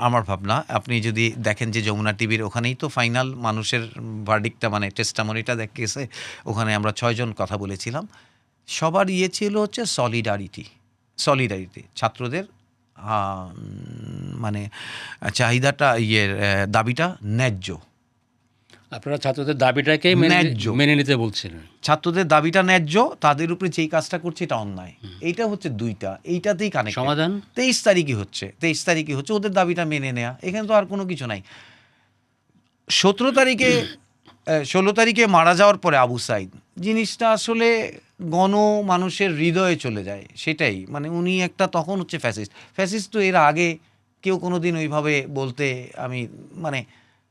আমার ভাবনা। আপনি যদি দেখেন যে যমুনা টিভির ওখানেই তো ফাইনাল মানুষের ভার্ডিক্টটা, মানে টেস্টামনিটা দেখেছে, ওখানে আমরা 6 জন কথা বলেছিলাম। সবার ইয়ে ছিল হচ্ছে সলিডারিটি, ছাত্রদের মানে চাহিদাটা, দাবিটা ন্যায্য। আপনারা ছাত্রদের দাবিটাকেই ন্যায্য। মেনে নিতে বলছিলেন। ছাত্রদের দাবিটা ন্যায্য, তাদের উপরে যেই কাজটা করছে এটা অন্যায়। এইটা হচ্ছে 2টা, এইটাতেই কানেক্ট। সমাধান 23 তারিখে হচ্ছে ওদের দাবিটা মেনে নেওয়া, এখানে তো আর কোনো কিছু নাই। 16 তারিখে মারা যাওয়ার পরে আবু সাইদ, জিনিসটা আসলে মানুষের হৃদয়ে চলে যায়, সেটাই। মানে উনি একটা তখন হচ্ছে ফ্যাসিস্ট তো এর আগে কেউ কোনোদিন ওইভাবে বলতে, আমি মানে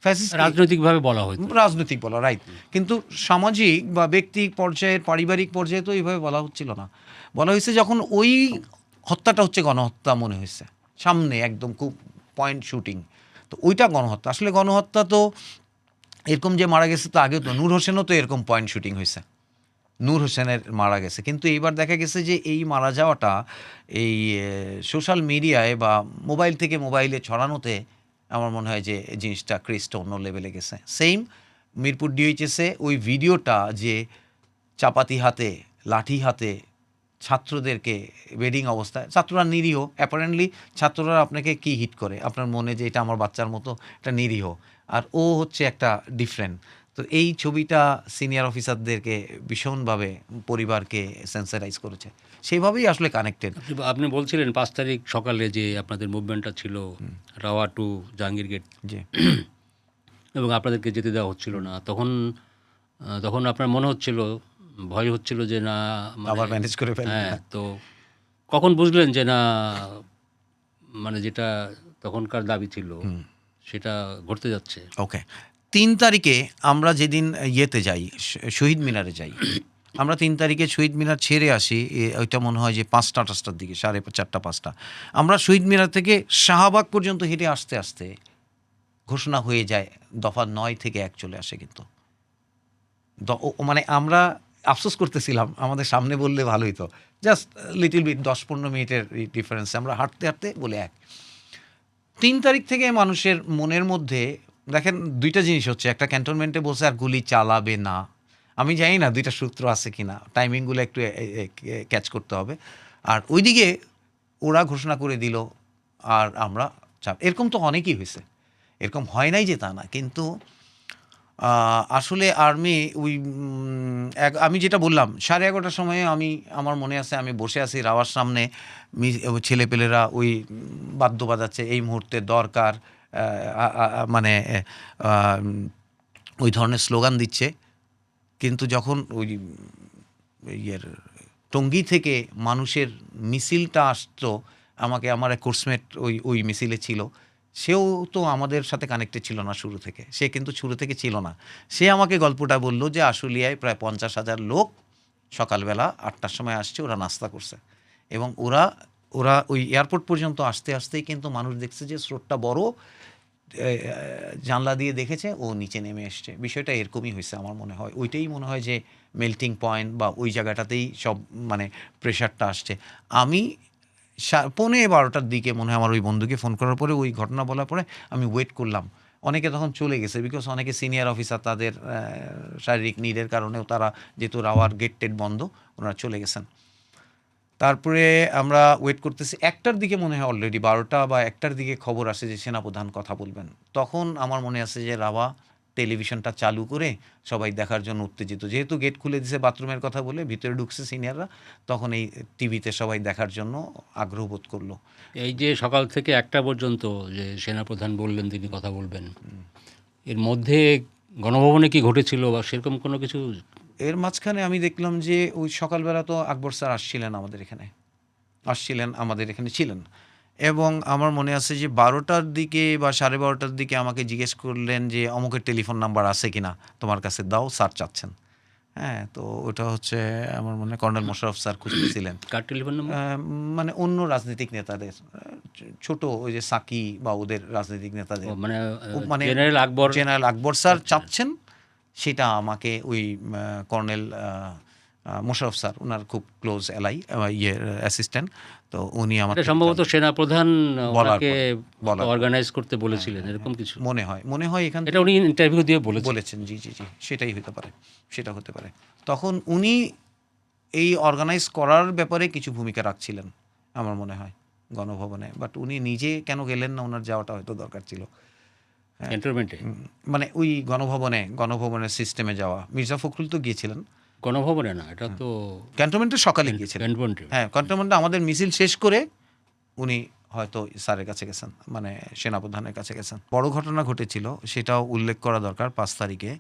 ফ্যাসিস্ট রাজনৈতিকভাবে বলা হতো। রাজনৈতিক বলা রাইট, কিন্তু সামাজিক বা ব্যক্তি পর্যায়ের, পারিবারিক পর্যায়ে তো এইভাবে বলা হচ্ছিল না। বলা হয়েছে যখন ওই হত্যাটা হচ্ছে গণহত্যা মনে হয়েছে, সামনে একদম খুব পয়েন্ট শুটিং, তো ওইটা গণহত্যা। আসলে গণহত্যা তো এরকম যে মারা গেছে তো আগে তো নূর হোসেনও তো এরকম পয়েন্ট শুটিং হয়েছে, নূর হোসেনের মারা গেছে। কিন্তু এইবার দেখা গেছে যে এই মারা যাওয়াটা এই সোশ্যাল মিডিয়ায় বা মোবাইল থেকে মোবাইলে ছড়ানোতে আমার মনে হয় যে জিনিসটা ক্রেজটা অন্য লেভেলে গেছে। সেম মিরপুর ডিএইচএসে ওই ভিডিওটা, যে চাপাতি হাতে, লাঠি হাতে ছাত্রদেরকে বেডিং অবস্থায়, ছাত্ররা নিরীহ, অ্যাপারেন্টলি ছাত্ররা আপনাকে কি হিট করে আপনার মনে, যে এটা আমার বাচ্চার মতো, এটা নিরীহ, আর ও হচ্ছে একটা ডিফারেন্ট। তো এই ছবিটা সিনিয়র অফিসারদেরকে ভীষণভাবে, পরিবারকে সেন্সারাইজ করেছে, সেইভাবেই আসলে কানেক্টেড। আপনি বলছিলেন 5 তারিখ সকালে যে আপনাদের মুভমেন্টটা ছিল রাওয়া টু জাহাঙ্গীর গেট, জি, এবং আপনাদেরকে যেতে দেওয়া হচ্ছিল না। তখন আপনার মনে হচ্ছিল, ভয় হচ্ছিল যে না আবার ম্যানেজ করে ফেলবে। হ্যাঁ, তো কখন বুঝলেন যে না, মানে যেটা তখনকার দাবি ছিল সেটা ঘটতে যাচ্ছে? ওকে, 3 তারিখে আমরা যেদিন ইয়েতে যাই, শহীদ মিনারে যাই, আমরা 3 তারিখে শহীদ মিনার ছেড়ে আসি, ওইটা মনে হয় যে 5টার দিকে, 4:30-5টা। আমরা শহীদ মিনার থেকে শাহবাগ পর্যন্ত হেঁটে আসতে আসতে ঘোষণা হয়ে যায় দফা 9 থেকে 1 চলে আসে। কিন্তু মানে আমরা আফসোস করতেছিলাম, আমাদের সামনে বললে ভালো হতো, জাস্ট লিটল বিট, 10-15 মিনিটের ডিফারেন্সে আমরা হাঁটতে হাঁটতে বলে 1। 3 তারিখ থেকে মানুষের মনের মধ্যে দেখেন 2টা জিনিস হচ্ছে, একটা ক্যান্টনমেন্টে বলছে আর গুলি চালাবে না। আমি জানি না 2টা সূত্র আছে কিনা, টাইমিংগুলো একটু ক্যাচ করতে হবে। আর ওইদিকে ওরা ঘোষণা করে দিল আর আমরা চাপ, এরকম তো অনেকই হয়েছে, এরকম হয় নাই যে তা না, কিন্তু আসলে আর্মি ওই আমি যেটা বললাম 11:30টার সময়ে আমার মনে আছে আমি বসে আছি রাওয়ার সামনে, ছেলেপেলেরা ওই বাদ্য বাজাচ্ছে, এই মুহূর্তে দরকার, মানে ওই ধরনের স্লোগান দিচ্ছে। কিন্তু যখন ওই ইয়ের টঙ্গী থেকে মানুষের মিছিলটা আসতো, আমার এক কোর্সমেট ওই মিছিলে ছিল, সেও তো আমাদের সাথে কানেক্টেড ছিল না শুরু থেকে, সে কিন্তু শুরু থেকে ছিল না। সে আমাকে গল্পটা বলল যে আশুলিয়ায় প্রায় 50,000 লোক সকালবেলা 8টার সময় আসছে, ওরা নাস্তা করছে, এবং ওরা ওই এয়ারপোর্ট পর্যন্ত আসতে আসতেই কিন্তু মানুষ দেখছে যে স্রোতটা বড়, জানলা দিয়ে দেখেছে, ও নিচে নেমে এসছে। বিষয়টা এরকমই হয়েছে আমার মনে হয়, ওইটাই মনে হয় যে মেল্টিং পয়েন্ট বা ওই জায়গাটাতেই সব মানে প্রেশারটা আসছে। আমি 11:15টার দিকে মনে হয় আমার ওই বন্ধুকে ফোন করার পরে, ওই ঘটনা বলার পরে আমি ওয়েট করলাম। অনেকে তখন চলে গেছে, বিকজ অনেকে সিনিয়র অফিসার, তাদের শারীরিক নিডের কারণেও তারা, যেহেতু রাওয়ার গেট টেট বন্ধ, ওনারা চলে গেছেন। তারপরে আমরা ওয়েট করতেছি, 1টার দিকে মনে হয় অলরেডি 12টা বা 1টার দিকে খবর আসে যে সেনাপ্রধান কথা বলবেন। তখন আমার মনে আছে যে রাওয়া টেলিভিশনটা চালু করে সবাই দেখার জন্য উত্তেজিত, যেহেতু গেট খুলে দিছে বাথরুমের কথা বলে, ভিতরে ঢুকছে সিনিয়ররা, তখন এই টিভিতে সবাই দেখার জন্য আগ্রহ বোধ করলো। এই যে সকাল থেকে 1টা পর্যন্ত যে সেনাপ্রধান বললেন তিনি কথা বলবেন, এর মধ্যে গণভবনে কি ঘটেছিল বা সেরকম কোনো কিছু? এর মাঝখানে আমি দেখলাম যে ওই সকালবেলা তো আকবর স্যার আসছিলেন আমাদের এখানে ছিলেন, এবং আমার মনে আছে যে 12টার দিকে বা 12:30টার দিকে আমাকে জিজ্ঞেস করলেন যে অমুকের টেলিফোন নাম্বার আছে কিনা তোমার কাছে, দাও, স্যার চাচ্ছেন। হ্যাঁ, তো ওটা হচ্ছে আমার মনে হয় কর্নেল মোশাররফ স্যার খুঁজতেছিলেন। কার টেলিফোন নাম্বার? মানে অন্য রাজনৈতিক নেতাদের, ছোট ওই যে সাকি বা ওদের রাজনৈতিক নেতাদের, মানে মানে জেনারেল আকবর স্যার চাচ্ছেন, সেটা আমাকে ওই কর্নেল মোশাররফ স্যার, ওনার খুব ক্লোজ এলাই, অ্যাসিস্ট্যান্ট, তো উনি আমাকে সম্ভবত সেনাপ্রধান বলার ওনাকে পর অর্গানাইজ করতে বলেছিলেন, এরকম কিছু মনে হয় এখান এটা উনি ইন্টারভিউ দিয়ে বলেছেন। জি, সেটাই হতে পারে, সেটা হতে পারে। তখন উনি এই অর্গানাইজ করার ব্যাপারে কিছু ভূমিকা রাখছিলেন আমার মনে হয় গণভবনে, বাট উনি নিজে কেন গেলেন না, ওনার যাওয়াটা হয়তো দরকার ছিল। ক্যান্টনমেন্টে, মানে ওই গণভবনের সিস্টেমে যাওয়া। মির্জা ফখরুল তো গিয়েছিলেন, গণভবনে না, এটা তো ক্যান্টনমেন্টে সকালে গিয়েছিলেন। ক্যান্টনমেন্টে। হ্যাঁ, ক্যান্টনমেন্টে আমাদের মিছিল শেষ করে উনি হয়তো স্যারের কাছে গেছেন, মানে সেনাপ্রধানের কাছে গেছেন। বড় ঘটনা ঘটেছিল, সেটাও উল্লেখ করা দরকার 5 তারিখে।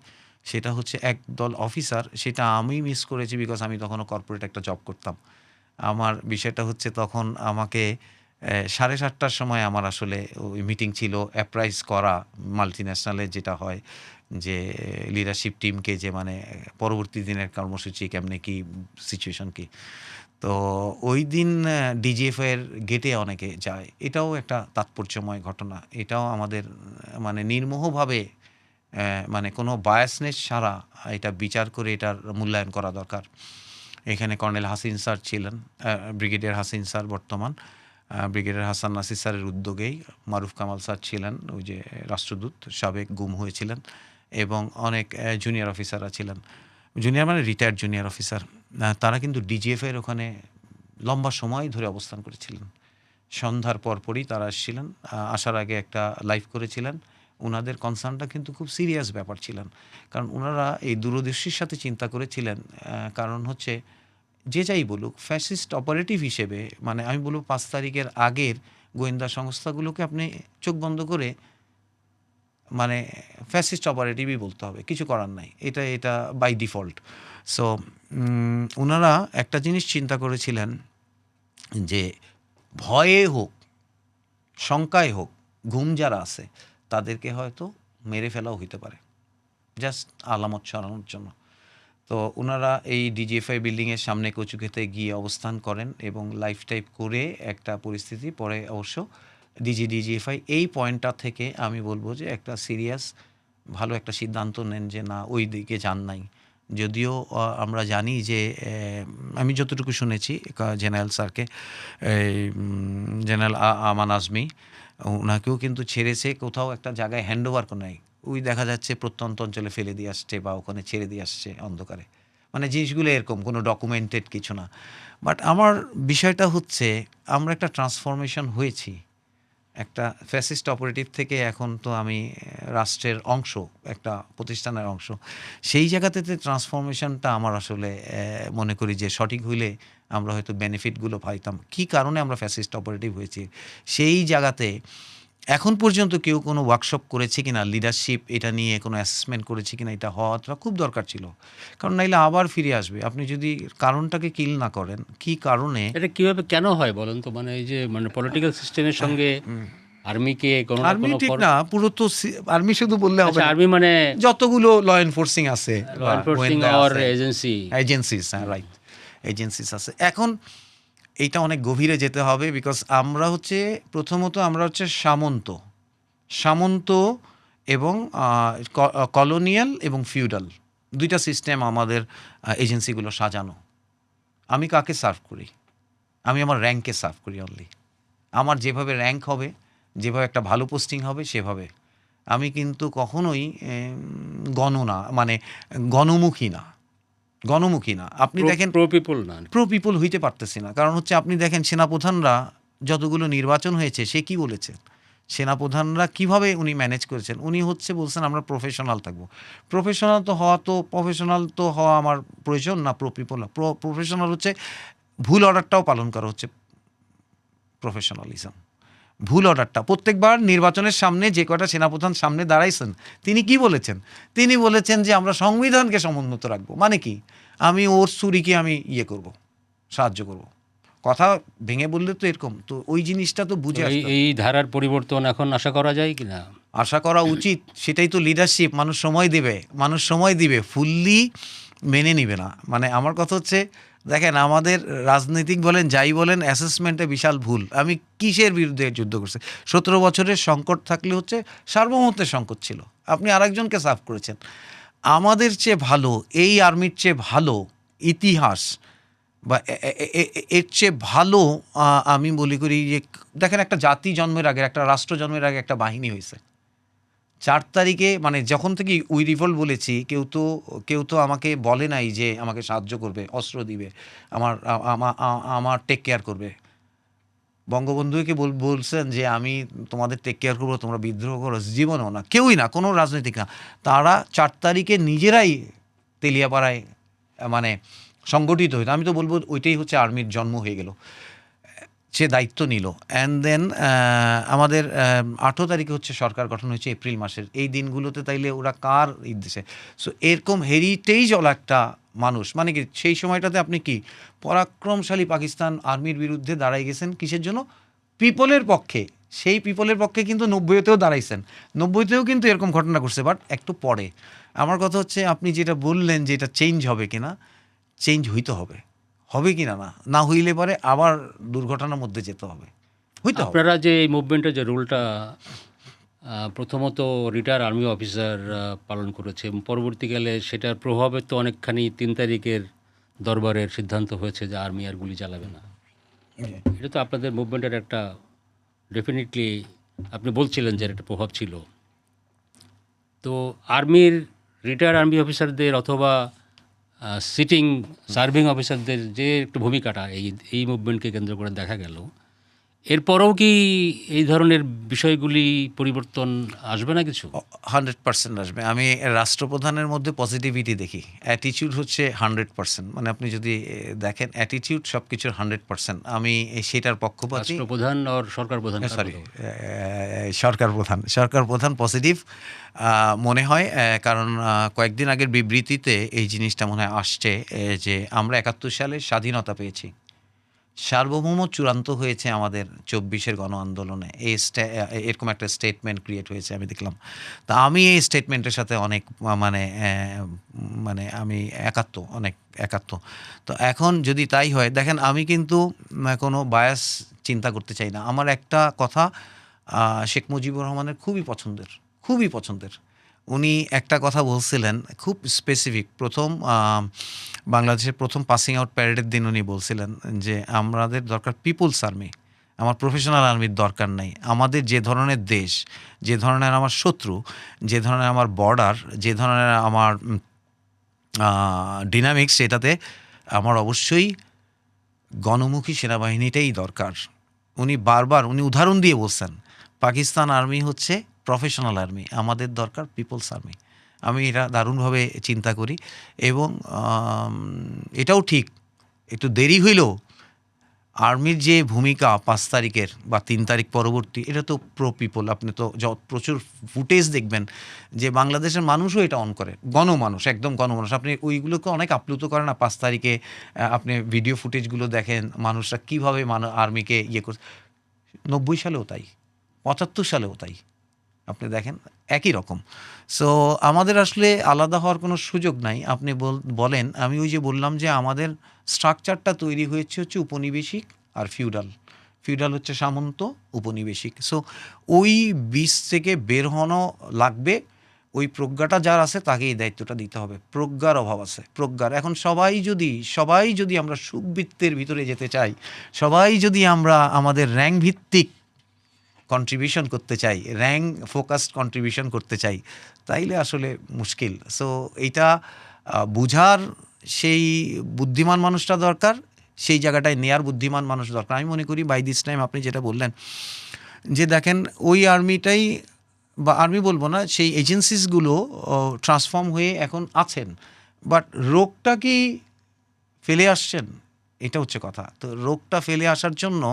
সেটা হচ্ছে একদল অফিসার, সেটা আমি মিস করেছি বিকজ আমি তখনও কর্পোরেট একটা জব করতাম। আমার বিষয়টা হচ্ছে তখন আমাকে 7:30টার সময় আমার আসলে ওই মিটিং ছিল, অ্যাপ্রাইজ করা মাল্টি ন্যাশনালে যেটা হয়, যে লিডারশিপ টিমকে, যে মানে পরবর্তী দিনের কর্মসূচি কেমনে, কি সিচুয়েশন কি। তো ওই দিন ডিজিএফের গেটে অনেকে যায়, এটাও একটা তাৎপর্যময় ঘটনা। এটাও আমাদের মানে নির্মোহভাবে, মানে কোনো বায়াসনেস ছাড়া এটা বিচার করে এটার মূল্যায়ন করা দরকার। এখানে কর্নেল হাসিন স্যার ছিলেন, ব্রিগেডিয়ার হাসিন স্যার বর্তমান, ব্রিগেডিয়ার হাসান নাসির স্যারের উদ্যোগেই মারুফ কামাল স্যার ছিলেন, ওই যে রাষ্ট্রদূত সাবেক গুম হয়েছিলেন, এবং অনেক জুনিয়র অফিসাররা ছিলেন, জুনিয়র মানে রিটায়ার্ড জুনিয়র অফিসার। তারা কিন্তু ডিজিএফের ওখানে লম্বা সময় ধরে অবস্থান করেছিলেন। সন্ধ্যার পরপরই তারা আসছিলেন, আসার আগে একটা লাইভ করেছিলেন। ওনাদের কনসার্নটা কিন্তু খুব সিরিয়াস ব্যাপার ছিলেন, কারণ ওনারা এই দূরদর্শীর সাথে চিন্তা করেছিলেন। কারণ হচ্ছে যে যাই বলুক, ফ্যাসিস্ট অপারেটিভ হিসেবে, মানে আমি বলব 5 তারিখের আগের গোয়েন্দা সংস্থাগুলোকে আপনি চোখ বন্ধ করে মানে ফ্যাসিস্ট অপারেটিভই বলতে হবে, কিছু করার নাই, এটা বাই ডিফল্ট। সো ওনারা একটা জিনিস চিন্তা করেছিলেন যে ভয়ে হোক, শঙ্কায় হোক, ঘুম যারা আছে তাদেরকে হয়তো মেরে ফেলাও হইতে পারে, জাস্ট আলামত ছড়ানোর জন্য। তো ওনারা এই ডিজিএফআই বিল্ডিংয়ের সামনে কচুক্ষেতে গিয়ে অবস্থান করেন এবং লাইভ টাইপ করে একটা পরিস্থিতি, পরে অবশ্য ডিজিএফআই এই পয়েন্টটা থেকে আমি বলবো যে একটা সিরিয়াস ভালো একটা সিদ্ধান্ত নেন যে না, ওই দিকে যান নাই। যদিও আমরা জানি যে আমি যতটুকু শুনেছি জেনারেল স্যারকে, জেনারেল আমান আজমি, ওনাকেও কিন্তু ছেড়েছে, কোথাও একটা জায়গায় হ্যান্ড ওভার করে নাই, ওই দেখা যাচ্ছে প্রত্যন্ত অঞ্চলে ফেলে দিয়ে আসছে বা ওখানে ছেড়ে দিয়ে আসছে অন্ধকারে, মানে জিনিসগুলো এরকম, কোনো ডকুমেন্টেড কিছু না। বাট আমার বিষয়টা হচ্ছে আমরা একটা ট্রান্সফরমেশন হয়েছি, একটা ফ্যাসিস্ট অপারেটিভ থেকে এখন তো আমি রাষ্ট্রের অংশ, একটা প্রতিষ্ঠানের অংশ। সেই জায়গাতে ট্রান্সফরমেশনটা আমার আসলে মনে করি যে সঠিক হইলে আমরা হয়তো বেনিফিটগুলো পাইতাম। কী কারণে আমরা ফ্যাসিস্ট অপারেটিভ হয়েছি সেই জায়গাতে এখন পর্যন্ত কেউ কোনো ওয়ার্কশপ করেছে কিনা, লিডারশিপ এটা নিয়ে কোনো অ্যাসেসমেন্ট করেছে কিনা, এটা হওয়াটা খুব দরকার ছিল। কারণ নাইলে আবার ফিরে আসবে। আপনি যদি কারণটাকে কিল না করেন, কী কারণে এটা কিভাবে কেন হয় বলেন তো? মানে এই যে মানে পলিটিক্যাল সিস্টেমের সঙ্গে আর্মিকে কোনো না আর্মি কোনো ঠিক না, পুরো তো আর্মি শুধু বললে হবে আচ্ছা, না। আর্মি মানে যতগুলো ল এনফোর্সিং আছে, law enforcing or agency, agencies, হ্যাঁ রাইট, এজেন্সিস আছে। এখন এইটা অনেক গভীরে যেতে হবে, বিকজ আমরা হচ্ছে প্রথমত আমরা হচ্ছে সামন্ত এবং কলোনিয়াল এবং ফিউডাল, দুইটা সিস্টেম আমাদের এজেন্সিগুলো সাজানো। আমি কাকে সার্ভ করি? আমি আমার র্যাঙ্ককে সার্ভ করি অনলি। আমার যেভাবে র্যাঙ্ক হবে, যেভাবে একটা ভালো পোস্টিং হবে সেভাবে। আমি কিন্তু কখনোই গণনা মানে গণমুখী না, আপনি দেখেন প্রো পিপল না। প্রো পিপল হইতে পারতেছি না। কারণ হচ্ছে আপনি দেখেন সেনাপ্রধানরা যতগুলো নির্বাচন হয়েছে, সে কি বলেছে? সেনাপ্রধানরা কিভাবে উনি ম্যানেজ করেছেন? উনি হচ্ছে বলছেন আমরা প্রফেশনাল থাকবো। প্রফেশনাল তো হওয়া আমার প্রয়োজন না। প্রো পিপল প্রফেশনাল হচ্ছে ভুল অর্ডারটাও পালন করা হচ্ছে প্রফেশনালিজম। ভুল অর্ডারটা প্রত্যেকবার নির্বাচনের সামনে যে কটা সেনাপ্রধান সামনে দাঁড়াইছেন, তিনি কি বলেছেন? তিনি বলেছেন যে আমরা সংবিধানকে সমুন্নত রাখবো। মানে কি? আমি ওর চুরিকে আমি করব, সাহায্য করব। কথা ভেঙে বললে তো এরকম, তো ওই জিনিসটা তো বুঝে আসতে হবে। এই ধারার পরিবর্তন এখন আশা করা যায় কিনা? আশা করা উচিত, সেটাই তো লিডারশিপ। মানুষ সময় দিবে, ফুললি মেনে নিবে না। মানে আমার কথা হচ্ছে, দেখেন আমাদের রাজনৈতিক বলেন যাই বলেন, অ্যাসেসমেন্টে বিশাল ভুল। আমি কিসের বিরুদ্ধে যুদ্ধ করছি? 17 বছরের সংকট থাকলে হচ্ছে সার্বভৌমত্বের সংকট ছিল, আপনি আরেকজনকে সাফ করেছেন। আমাদের চেয়ে ভালো, এই আর্মির চেয়ে ভালো ইতিহাস বা এর চেয়ে ভালো আমি বলি করি যে, দেখেন একটা জাতি জন্মের আগে, একটা রাষ্ট্র জন্মের আগে একটা বাহিনী হয়েছে। 4 তারিখে মানে যখন থেকে উই রিভল্ট বলেছি, কেউ তো আমাকে বলে নাই যে আমাকে সাহায্য করবে, অস্ত্র দিবে, আমার টেক কেয়ার করবে। বঙ্গবন্ধুকে বলছেন যে আমি তোমাদের টেক কেয়ার করবো, তোমরা বিদ্রোহ করো, জীবনেও না, কেউই না, কোনো রাজনৈতিক না। তারা 4 তারিখে নিজেরাই তেলিয়াপাড়ায় মানে সংগঠিত হইতো। আমি তো বলবো ওইটাই হচ্ছে আর্মির জন্ম হয়ে গেল। সে দায়িত্ব নিল। অ্যান্ড দেন আমাদের 18 তারিখে হচ্ছে সরকার গঠন হয়েছে এপ্রিল মাসের। এই দিনগুলোতে তাইলে ওরা কার দেশে? সো এরকম হেরিটেজ ওলা একটা মানুষ, মানে কি সেই সময়টাতে আপনি কি পরাক্রমশালী পাকিস্তান আর্মির বিরুদ্ধে দাঁড়াই গেছেন কিসের জন্য? পিপলের পক্ষে। সেই পিপলের পক্ষে কিন্তু 90তেও দাঁড়াইছেন, 90তেও কিন্তু এরকম ঘটনা ঘটছে, বাট একটু পরে। আমার কথা হচ্ছে, আপনি যেটা বললেন যে এটা চেঞ্জ হবে কিনা, চেঞ্জ হইতে হবে, হবে কি না, না হইলে পরে আবার দুর্ঘটনার মধ্যে যেতে হবে, হইতে হবে। আপনারা যে এই মুভমেন্টের যে রোলটা প্রথমত রিটায়ার আর্মি অফিসার পালন করেছে, এবং পরবর্তীকালে সেটার প্রভাবে তো অনেকখানি 3 তারিখের দরবারের সিদ্ধান্ত হয়েছে যে আর্মি আর গুলি চালাবে না। এটা তো আপনাদের মুভমেন্টের একটা ডেফিনেটলি, আপনি বলছিলেন যে একটা প্রভাব ছিল। তো আর্মির রিটায়ার আর্মি অফিসারদের অথবা সিটিং সার্ভিং অফিসারদের যে একটু ভূমিকাটা এই মুভমেন্টকে কেন্দ্র করে দেখা গেল, এরপরেও কি এই ধরনের বিষয়গুলি পরিবর্তন আসবে না কিছু? 100% আসবে। আমি রাষ্ট্রপ্রধানের মধ্যে পজিটিভিটি দেখি। অ্যাটিটিউড হচ্ছে 100%। মানে আপনি যদি দেখেন অ্যাটিটিউড সব কিছুর 100%। আমি সেটার পক্ষপাতী। রাষ্ট্রপ্রধান আর সরকার প্রধান, সরি, সরকার প্রধান পজিটিভ মনে হয়। কারণ কয়েকদিন আগের বিবৃতিতে এই জিনিসটা মনে হয় আসছে যে আমরা 71 সালে স্বাধীনতা পেয়েছি, সার্বভৌম চূড়ান্ত হয়েছে আমাদের 24-এর গণ আন্দোলনে। এরকম একটা স্টেটমেন্ট ক্রিয়েট হয়েছে আমি দেখলাম। তা আমি এই স্টেটমেন্টের সাথে অনেক মানে আমি অনেক একাত্ম। তো এখন যদি তাই হয়, দেখেন আমি কিন্তু কোনো বায়াস চিন্তা করতে চাই না। আমার একটা কথা শেখ মুজিবুর রহমানের খুবই পছন্দের। উনি একটা কথা বলছিলেন খুব স্পেসিফিক, বাংলাদেশের প্রথম পাসিং আউট প্যারেডের দিন উনি বলছিলেন যে আমাদের দরকার পিপুলস আর্মি, আমার প্রফেশনাল আর্মির দরকার নাই। আমাদের যে ধরনের দেশ, যে ধরনের আমার শত্রু, যে ধরনের আমার বর্ডার, যে ধরনের আমার ডিনামিক্স, সেটাতে আমার অবশ্যই গণমুখী সেনাবাহিনীটাই দরকার। উনি উদাহরণ দিয়ে বলছেন পাকিস্তান আর্মি হচ্ছে প্রফেশনাল আর্মি, আমাদের দরকার পিপলস আর্মি। আমি এটা দারুণভাবে চিন্তা করি এবং এটাও ঠিক, একটু দেরি হইলেও আর্মির যে ভূমিকা 5 তারিখের বা 3 তারিখ পরবর্তী, এটা তো প্রো পিপল। আপনি তো প্রচুর ফুটেজ দেখবেন যে বাংলাদেশের মানুষও এটা অন করে, গণমানুষ, একদম গণমানুষ। আপনি ওইগুলোকে অনেক আপ্লুত করে না 5 তারিখে, আপনি ভিডিও ফুটেজগুলো দেখেন মানুষরা কীভাবে আর্মিকে ইয়ে করছে। 90 সালেও তাই, 75 সালেও তাই, আপনি দেখেন একই রকম। সো আমাদের আসলে আলাদা হওয়ার কোনো সুযোগ নাই। আপনি বলেন, আমি ওই যে বললাম যে আমাদের স্ট্রাকচারটা তৈরি হয়েছে হচ্ছে উপনিবেশিক আর ফিউডাল। ফিউডাল হচ্ছে সামন্ত, উপনিবেশিক। সো ওই বীজ থেকে বের হনো লাগবে। ওই প্রজ্ঞাটা যার আছে তাকে এই দায়িত্বটা দিতে হবে। প্রজ্ঞার অভাব আছে, প্রজ্ঞার। এখন সবাই যদি আমরা সুখবৃত্তের ভিতরে যেতে চাই, সবাই যদি আমরা আমাদের র্যাঙ্ক ভিত্তিক কন্ট্রিবিউশন করতে চাই, র্যাঙ্ক ফোকাসড কন্ট্রিবিউশন করতে চাই, তাইলে আসলে মুশকিল। সো এইটা বুঝার সেই বুদ্ধিমান মানুষটা দরকার, সেই জায়গাটায় নেয়ার বুদ্ধিমান মানুষ দরকার। আমি মনে করি বাই দিস টাইম আপনি যেটা বললেন যে দেখেন ওই আর্মিটাই, বা আর্মি বলবো না, সেই এজেন্সিসগুলো ট্রান্সফর্ম হয়ে এখন আছেন, বাট রোগটা কি ফেলে আসছেন? এটা হচ্ছে কথা। তো রোগটা ফেলে আসার জন্য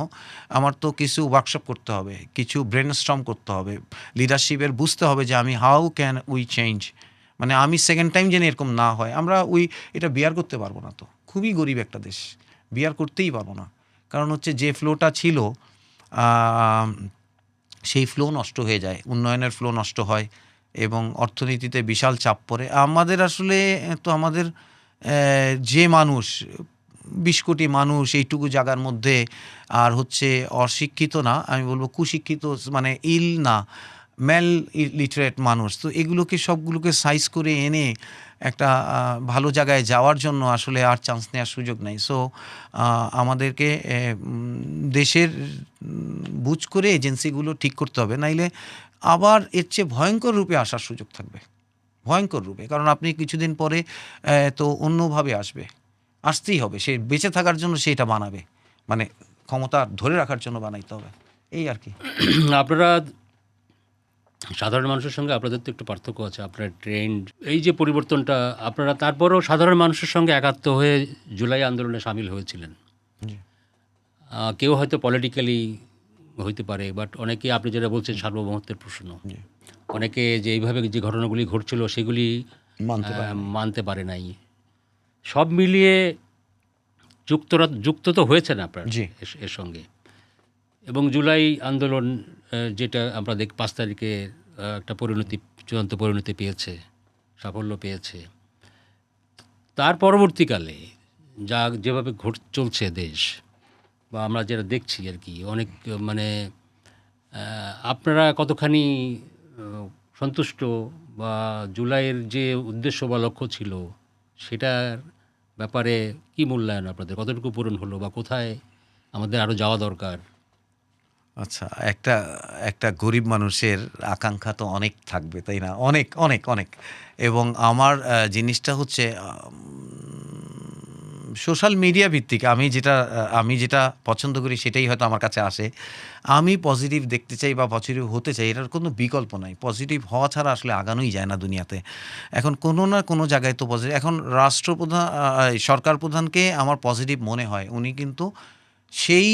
আমার তো কিছু ওয়ার্কশপ করতে হবে, কিছু ব্রেনস্টর্ম করতে হবে, লিডারশিপের বুঝতে হবে যে আমি হাউ ক্যান উই চেঞ্জ, মানে আমি সেকেন্ড টাইম যেন এরকম না হয়। আমরা এটা বিয়ার করতে পারবো না, তো খুবই গরিব একটা দেশ, বিয়ার করতেই পারবো না। কারণ হচ্ছে যে ফ্লোটা ছিল সেই ফ্লো নষ্ট হয়ে যায়, উন্নয়নের ফ্লো নষ্ট হয় এবং অর্থনীতিতে বিশাল চাপ পড়ে। আমাদের আসলে তো আমাদের যে মানুষ 20 কোটি মানুষ এইটুকু জায়গার মধ্যে, আর হচ্ছে অশিক্ষিত না, আমি বলবো কুশিক্ষিত, মানে না ম্যাল লিটারেট মানুষ, তো এগুলোকে সবগুলোকে সাইজ করে এনে একটা ভালো জায়গায় যাওয়ার জন্য আসলে আর চান্স নেওয়ার সুযোগ নেই। সো আমাদেরকে দেশের বুঝ করে এজেন্সিগুলো ঠিক করতে হবে, নাইলে আবার এর চেয়ে ভয়ঙ্কর রূপে আসার সুযোগ থাকবে, ভয়ঙ্কর রূপে। কারণ আপনি কিছুদিন পরে তো অন্যভাবে আসতেই হবে, সে বেঁচে থাকার জন্য সেটা বানাবে, মানে ক্ষমতা ধরে রাখার জন্য বানাইতে হবে, এই আর কি। আপনারা সাধারণ মানুষের সঙ্গে আপনাদের তো একটু পার্থক্য আছে, আপনারা ট্রেন্ড, এই যে পরিবর্তনটা আপনারা তারপরেও সাধারণ মানুষের সঙ্গে একাত্ম হয়ে জুলাই আন্দোলনে সামিল হয়েছিলেন। কেউ হয়তো পলিটিক্যালি হইতে পারে, বাট অনেকে আপনি যেটা বলছেন সার্বভৌমত্বের প্রশ্ন, অনেকে যে এইভাবে যে ঘটনাগুলি ঘটছিল সেগুলি মানতে পারে নাই। সব মিলিয়ে যুক্ত তো হয়েছেন আপনার এর সঙ্গে। এবং জুলাই আন্দোলন যেটা আমরা 5 তারিখে একটা চূড়ান্ত পরিণতি পেয়েছে, সাফল্য পেয়েছে, তার পরবর্তীকালে যেভাবে চলছে দেশ, বা আমরা যেটা দেখছি আর কি, অনেক মানে আপনারা কতখানি সন্তুষ্ট, বা জুলাইয়ের যে উদ্দেশ্য বা লক্ষ্য ছিল সেটার ব্যাপারে কি মূল্যায়ন আপনাদের, কতটুকু পূরণ হলো, বা কোথায় আমাদের আরও যাওয়া দরকার? আচ্ছা, একটা গরিব মানুষের আকাঙ্ক্ষা তো অনেক থাকবে, তাই না? অনেক অনেক অনেক। এবং আমার জিনিসটা হচ্ছে সোশ্যাল মিডিয়া ভিত্তিক। আমি যেটা পছন্দ করি সেটাই হয়তো আমার কাছে আসে। আমি পজিটিভ দেখতে চাই বা পজিটিভ হতে চাই, এটার কোনো বিকল্প নাই। পজিটিভ হওয়া ছাড়া আসলে আগানোই যায় না দুনিয়াতে। এখন কোনো না কোনো জায়গায় তো পজিটিভ। এখন সরকার প্রধানকে আমার পজিটিভ মনে হয়। উনি কিন্তু সেই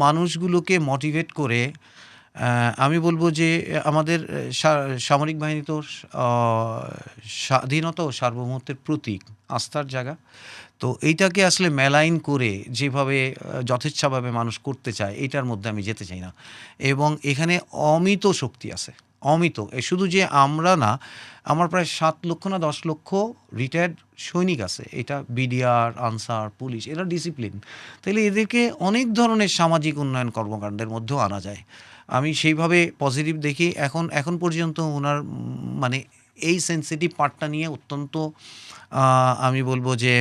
মানুষগুলোকে মোটিভেট করে, আমি বলবো যে আমাদের সামরিক বাহিনী তো স্বাধীনতা ও সার্বভৌমত্বের প্রতীক, আস্থার জায়গা। তো এইটাকে আসলে মেলাইন করে যেভাবে যথেচ্ছাভাবে মানুষ করতে চায়, এইটার মধ্যে আমি যেতে চাই না। এবং এখানে অমিত শক্তি আছে, অমিত। শুধু যে আমরা না, আমার প্রায় 7 লক্ষ না 10 লক্ষ রিটায়ার্ড সৈনিক আছে। এটা বিডিআর, আনসার, পুলিশ, এরা ডিসিপ্লিন। তাহলে এদেরকে অনেক ধরনের সামাজিক উন্নয়ন কর্মকাণ্ডের মধ্যেও আনা যায়। আমি সেইভাবে পজিটিভ দেখি। এখন পর্যন্ত ওনার মানে এই সেন্সিটিভ পার্টটা নিয়ে অত্যন্ত আমি বলবো যে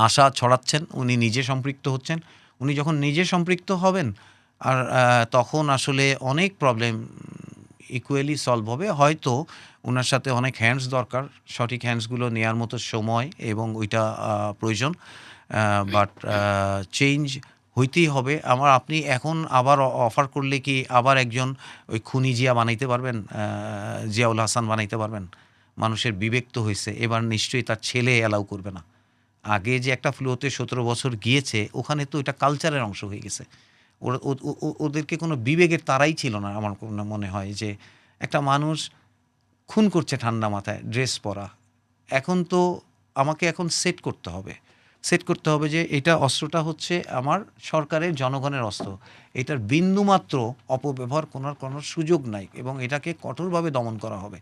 আশা ছড়াচ্ছেন। উনি নিজে সম্পৃক্ত হচ্ছেন। উনি যখন নিজে সম্পৃক্ত হবেন আর তখন আসলে অনেক প্রবলেম ইকুয়ালি সলভ হবে। হয়তো ওনার সাথে অনেক হ্যান্ডস দরকার, সঠিক হ্যান্ডসগুলো নেওয়ার মতো সময় এবং ওইটা প্রয়োজন। বাট চেঞ্জ হইতেই হবে। আপনি এখন আবার অফার করলে কি আবার একজন ওই খুনি জিয়া বানাইতে পারবেন? জিয়াউল হাসান বানাইতে পারবেন? মানুষের বিবেক তো হয়েছে, এবার নিশ্চয়ই তার ছেলে অ্যালাউ করবে না। আগে যে একটা ফ্লোতে 17 বছর গিয়েছে, ওখানে তো এটা কালচারের অংশ হয়ে গেছে। ওদেরকে কোনো বিবেকের তারাই ছিল না। আমার মনে হয় যে একটা মানুষ খুন করছে ঠান্ডা মাথায়, ড্রেস পরা। এখন তো আমাকে এখন সেট করতে হবে যে এটা অস্ত্রটা হচ্ছে আমার সরকারের, জনগণের অস্ত্র। এটার বিন্দুমাত্র অপব্যবহার কোনো সুযোগ নাই এবং এটাকে কঠোরভাবে দমন করা হবে।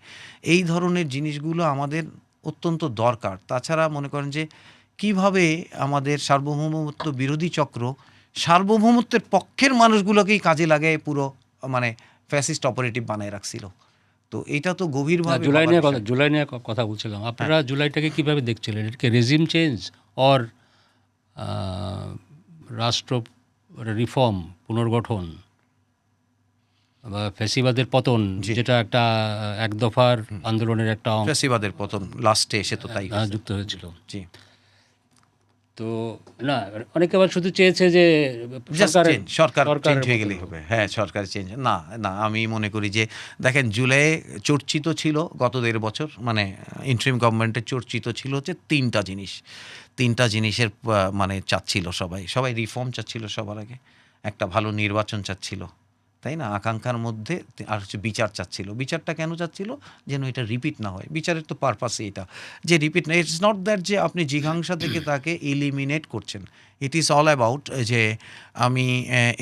এই ধরনের জিনিসগুলো আমাদের অত্যন্ত দরকার। তাছাড়া মনে করেন যে কিভাবে আমাদের সার্বভৌমত্ব বিরোধী চক্র সার্বভৌমত্বের পক্ষের মানুষগুলোকেই কাজে লাগায় পুরো মানে ফ্যাসিস্ট অপারেটিভ বানায় রাখছিল। তো এটা তো না, গভীরভাবে জুলাই নিয়ে কথা বলছিলাম। আপনারা জুলাইটাকে কিভাবে দেখছিলেন? এটাকে রেজিম চেঞ্জ অর রাষ্ট্র রিফর্ম, পুনর্গঠন বা ফ্যাসিবাদের পতন, যেটা একটা এক দফার আন্দোলনের একটা ফ্যাসিবাদের পতন লাস্টে এসে তো তাই যুক্ত হয়েছিল। জি, তো না, অনেকে আবার শুধু চেয়েছে যে সরকার চেঞ্জ হয়ে গেলেই হবে। হ্যাঁ, সরকার চেঞ্জ না, না, আমি মনে করি যে দেখেন জুলাই চর্চিত ছিল গত 1.5 বছর, মানে ইন্টারিম গভর্নমেন্টের চর্চিত ছিল হচ্ছে তিনটা জিনিসের মানে চাচ্ছিল সবাই রিফর্ম চাচ্ছিল সবার আগে, একটা ভালো নির্বাচন চাচ্ছিল, তাই না? আকাঙ্ক্ষার মধ্যে আর হচ্ছে বিচার চাচ্ছিল। বিচারটা কেন চাচ্ছিল? যেন এটা রিপিট না হয়। বিচারের তো পারপাসই এটা, যে রিপিট না। ইটস নট দ্যাট যে আপনি জিঘাংসা থেকে তাকে এলিমিনেট করছেন। ইট ইজ অল অ্যাবাউট যে আমি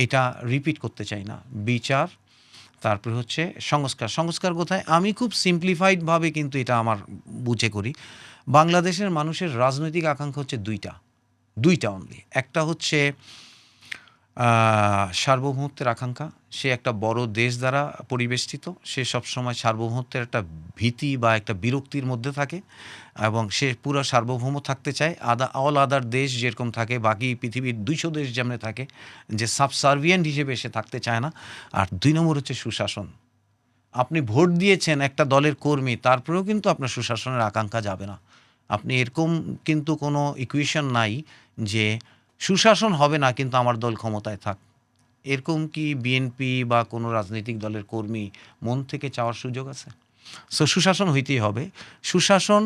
এটা রিপিট করতে চাই না। বিচার, তারপরে হচ্ছে সংস্কার কোথায়? আমি খুব সিম্পলিফাইডভাবে কিন্তু এটা আমার বুঝে করি। বাংলাদেশের মানুষের রাজনৈতিক আকাঙ্ক্ষা হচ্ছে দুইটা অনলি। একটা হচ্ছে সার্বভৌমত্বের আকাঙ্ক্ষা। সে একটা বড় দেশ দ্বারা পরিবেষ্টিত, সে সবসময় সার্বভৌমত্বের একটা ভীতি বা একটা বিরক্তির মধ্যে থাকে এবং সে পুরো সার্বভৌম থাকতে চায়। অল আদার দেশ যেরকম থাকে, বাকি পৃথিবীর 200 দেশ যেমন থাকে, যে সাবসার্ভিয়েন্ট হিসেবে সে থাকতে চায় না। আর 2 নম্বর হচ্ছে সুশাসন। আপনি ভোট দিয়েছেন একটা দলের কর্মী, তারপরেও কিন্তু আপনার সুশাসনের আকাঙ্ক্ষা যাবে না। আপনি এরকম কিন্তু কোনো ইকুয়েশন নাই যে সুশাসন হবে না কিন্তু আমার দল ক্ষমতায় থাক। এরকম কি বিএনপি বা কোনো রাজনৈতিক দলের কর্মী মন থেকে চাওয়ার সুযোগ আছে? সো সুশাসন হইতেই হবে। সুশাসন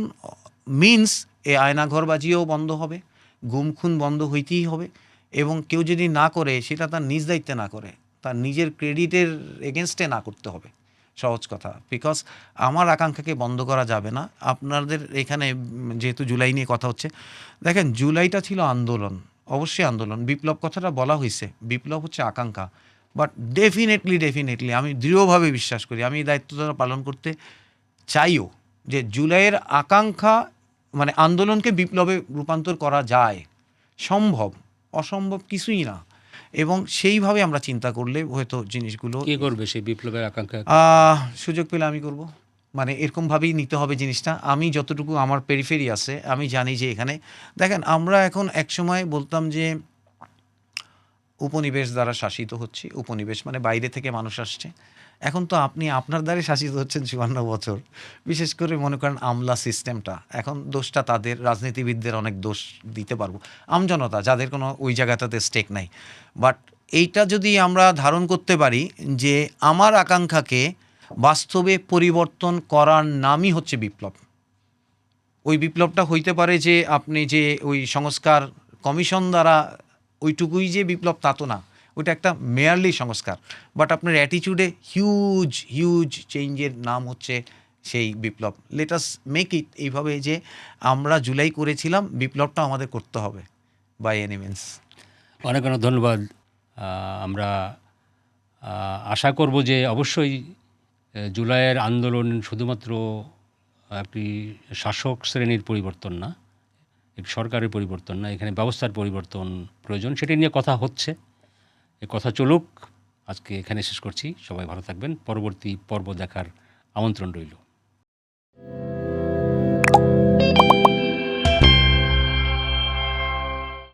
মিনস এ আয়নাঘরবাজিও বন্ধ হবে, গুম খুন বন্ধ হইতেই হবে, এবং কেউ যদি না করে সেটা তার নিজ দায়িত্বে না করে, তার নিজের ক্রেডিটের এগেনস্টে না করতে হবে। সহজ কথা। বিকজ আমার আকাঙ্ক্ষাকে বন্ধ করা যাবে না। আপনাদের এখানে যেহেতু জুলাই নিয়ে কথা হচ্ছে, দেখেন জুলাইটা ছিল আন্দোলন, অবশ্যই আন্দোলন। বিপ্লব কথাটা বলা হয়েছে, বিপ্লব হচ্ছে আকাঙ্ক্ষা। বাট ডেফিনেটলি আমি দৃঢ়ভাবে বিশ্বাস করি, আমি এই দায়িত্বটা পালন করতে চাইও, যে জুলাইয়ের আকাঙ্ক্ষা মানে আন্দোলনকে বিপ্লবে রূপান্তর করা যায়, সম্ভব, অসম্ভব কিছুই না। এবং সেইভাবে আমরা চিন্তা করলে হয়তো জিনিসগুলো কে করবে সেই বিপ্লবের আকাঙ্ক্ষা? সুযোগ পেলে আমি করব। মানে এরকমভাবেই নিতে হবে জিনিসটা। আমি যতটুকু আমার পেরিফেরি আছে, আমি জানি যে এখানে দেখেন আমরা এখন একসময় বলতাম যে উপনিবেশ দ্বারা শাসিত হচ্ছি। উপনিবেশ মানে বাইরে থেকে মানুষ আসছে। এখন তো আপনি আপনার দ্বারে শাসিত হচ্ছেন 54 বছর। বিশেষ করে মনে করেন আমলা সিস্টেমটা, এখন দোষটা তাদের, রাজনীতিবিদদের অনেক দোষ দিতে পারবো, আমজনতা যাদের কোনো ওই জায়গাটাতে স্টেক নাই। বাট এইটা যদি আমরা ধারণ করতে পারি যে আমার আকাঙ্ক্ষাকে বাস্তবে পরিবর্তন করার নামই হচ্ছে বিপ্লব। ওই বিপ্লবটা হইতে পারে যে আপনি যে ওই সংস্কার কমিশন দ্বারা ওইটুকুই যে বিপ্লব তা তো না, ওইটা একটা মেয়ারলি সংস্কার। বাট আপনার অ্যাটিটিউডে হিউজ চেঞ্জের নাম হচ্ছে সেই বিপ্লব। লেট আস মেক ইট এইভাবে যে আমরা জুলাই করেছিলাম, বিপ্লবটা আমাদের করতে হবে বাই এনি মিনস। অনেক অনেক ধন্যবাদ। আমরা আশা করব যে অবশ্যই জুলাইয়ের আন্দোলন শুধুমাত্র একটি শাসক শ্রেণীর পরিবর্তন না, একটি সরকারের পরিবর্তন না, এখানে ব্যবস্থার পরিবর্তন প্রয়োজন। সেটি নিয়ে কথা হচ্ছে, এ কথা চলুক। আজকে এখানে শেষ করছি। সবাই ভালো থাকবেন। পরবর্তী পর্ব দেখার আমন্ত্রণ রইল।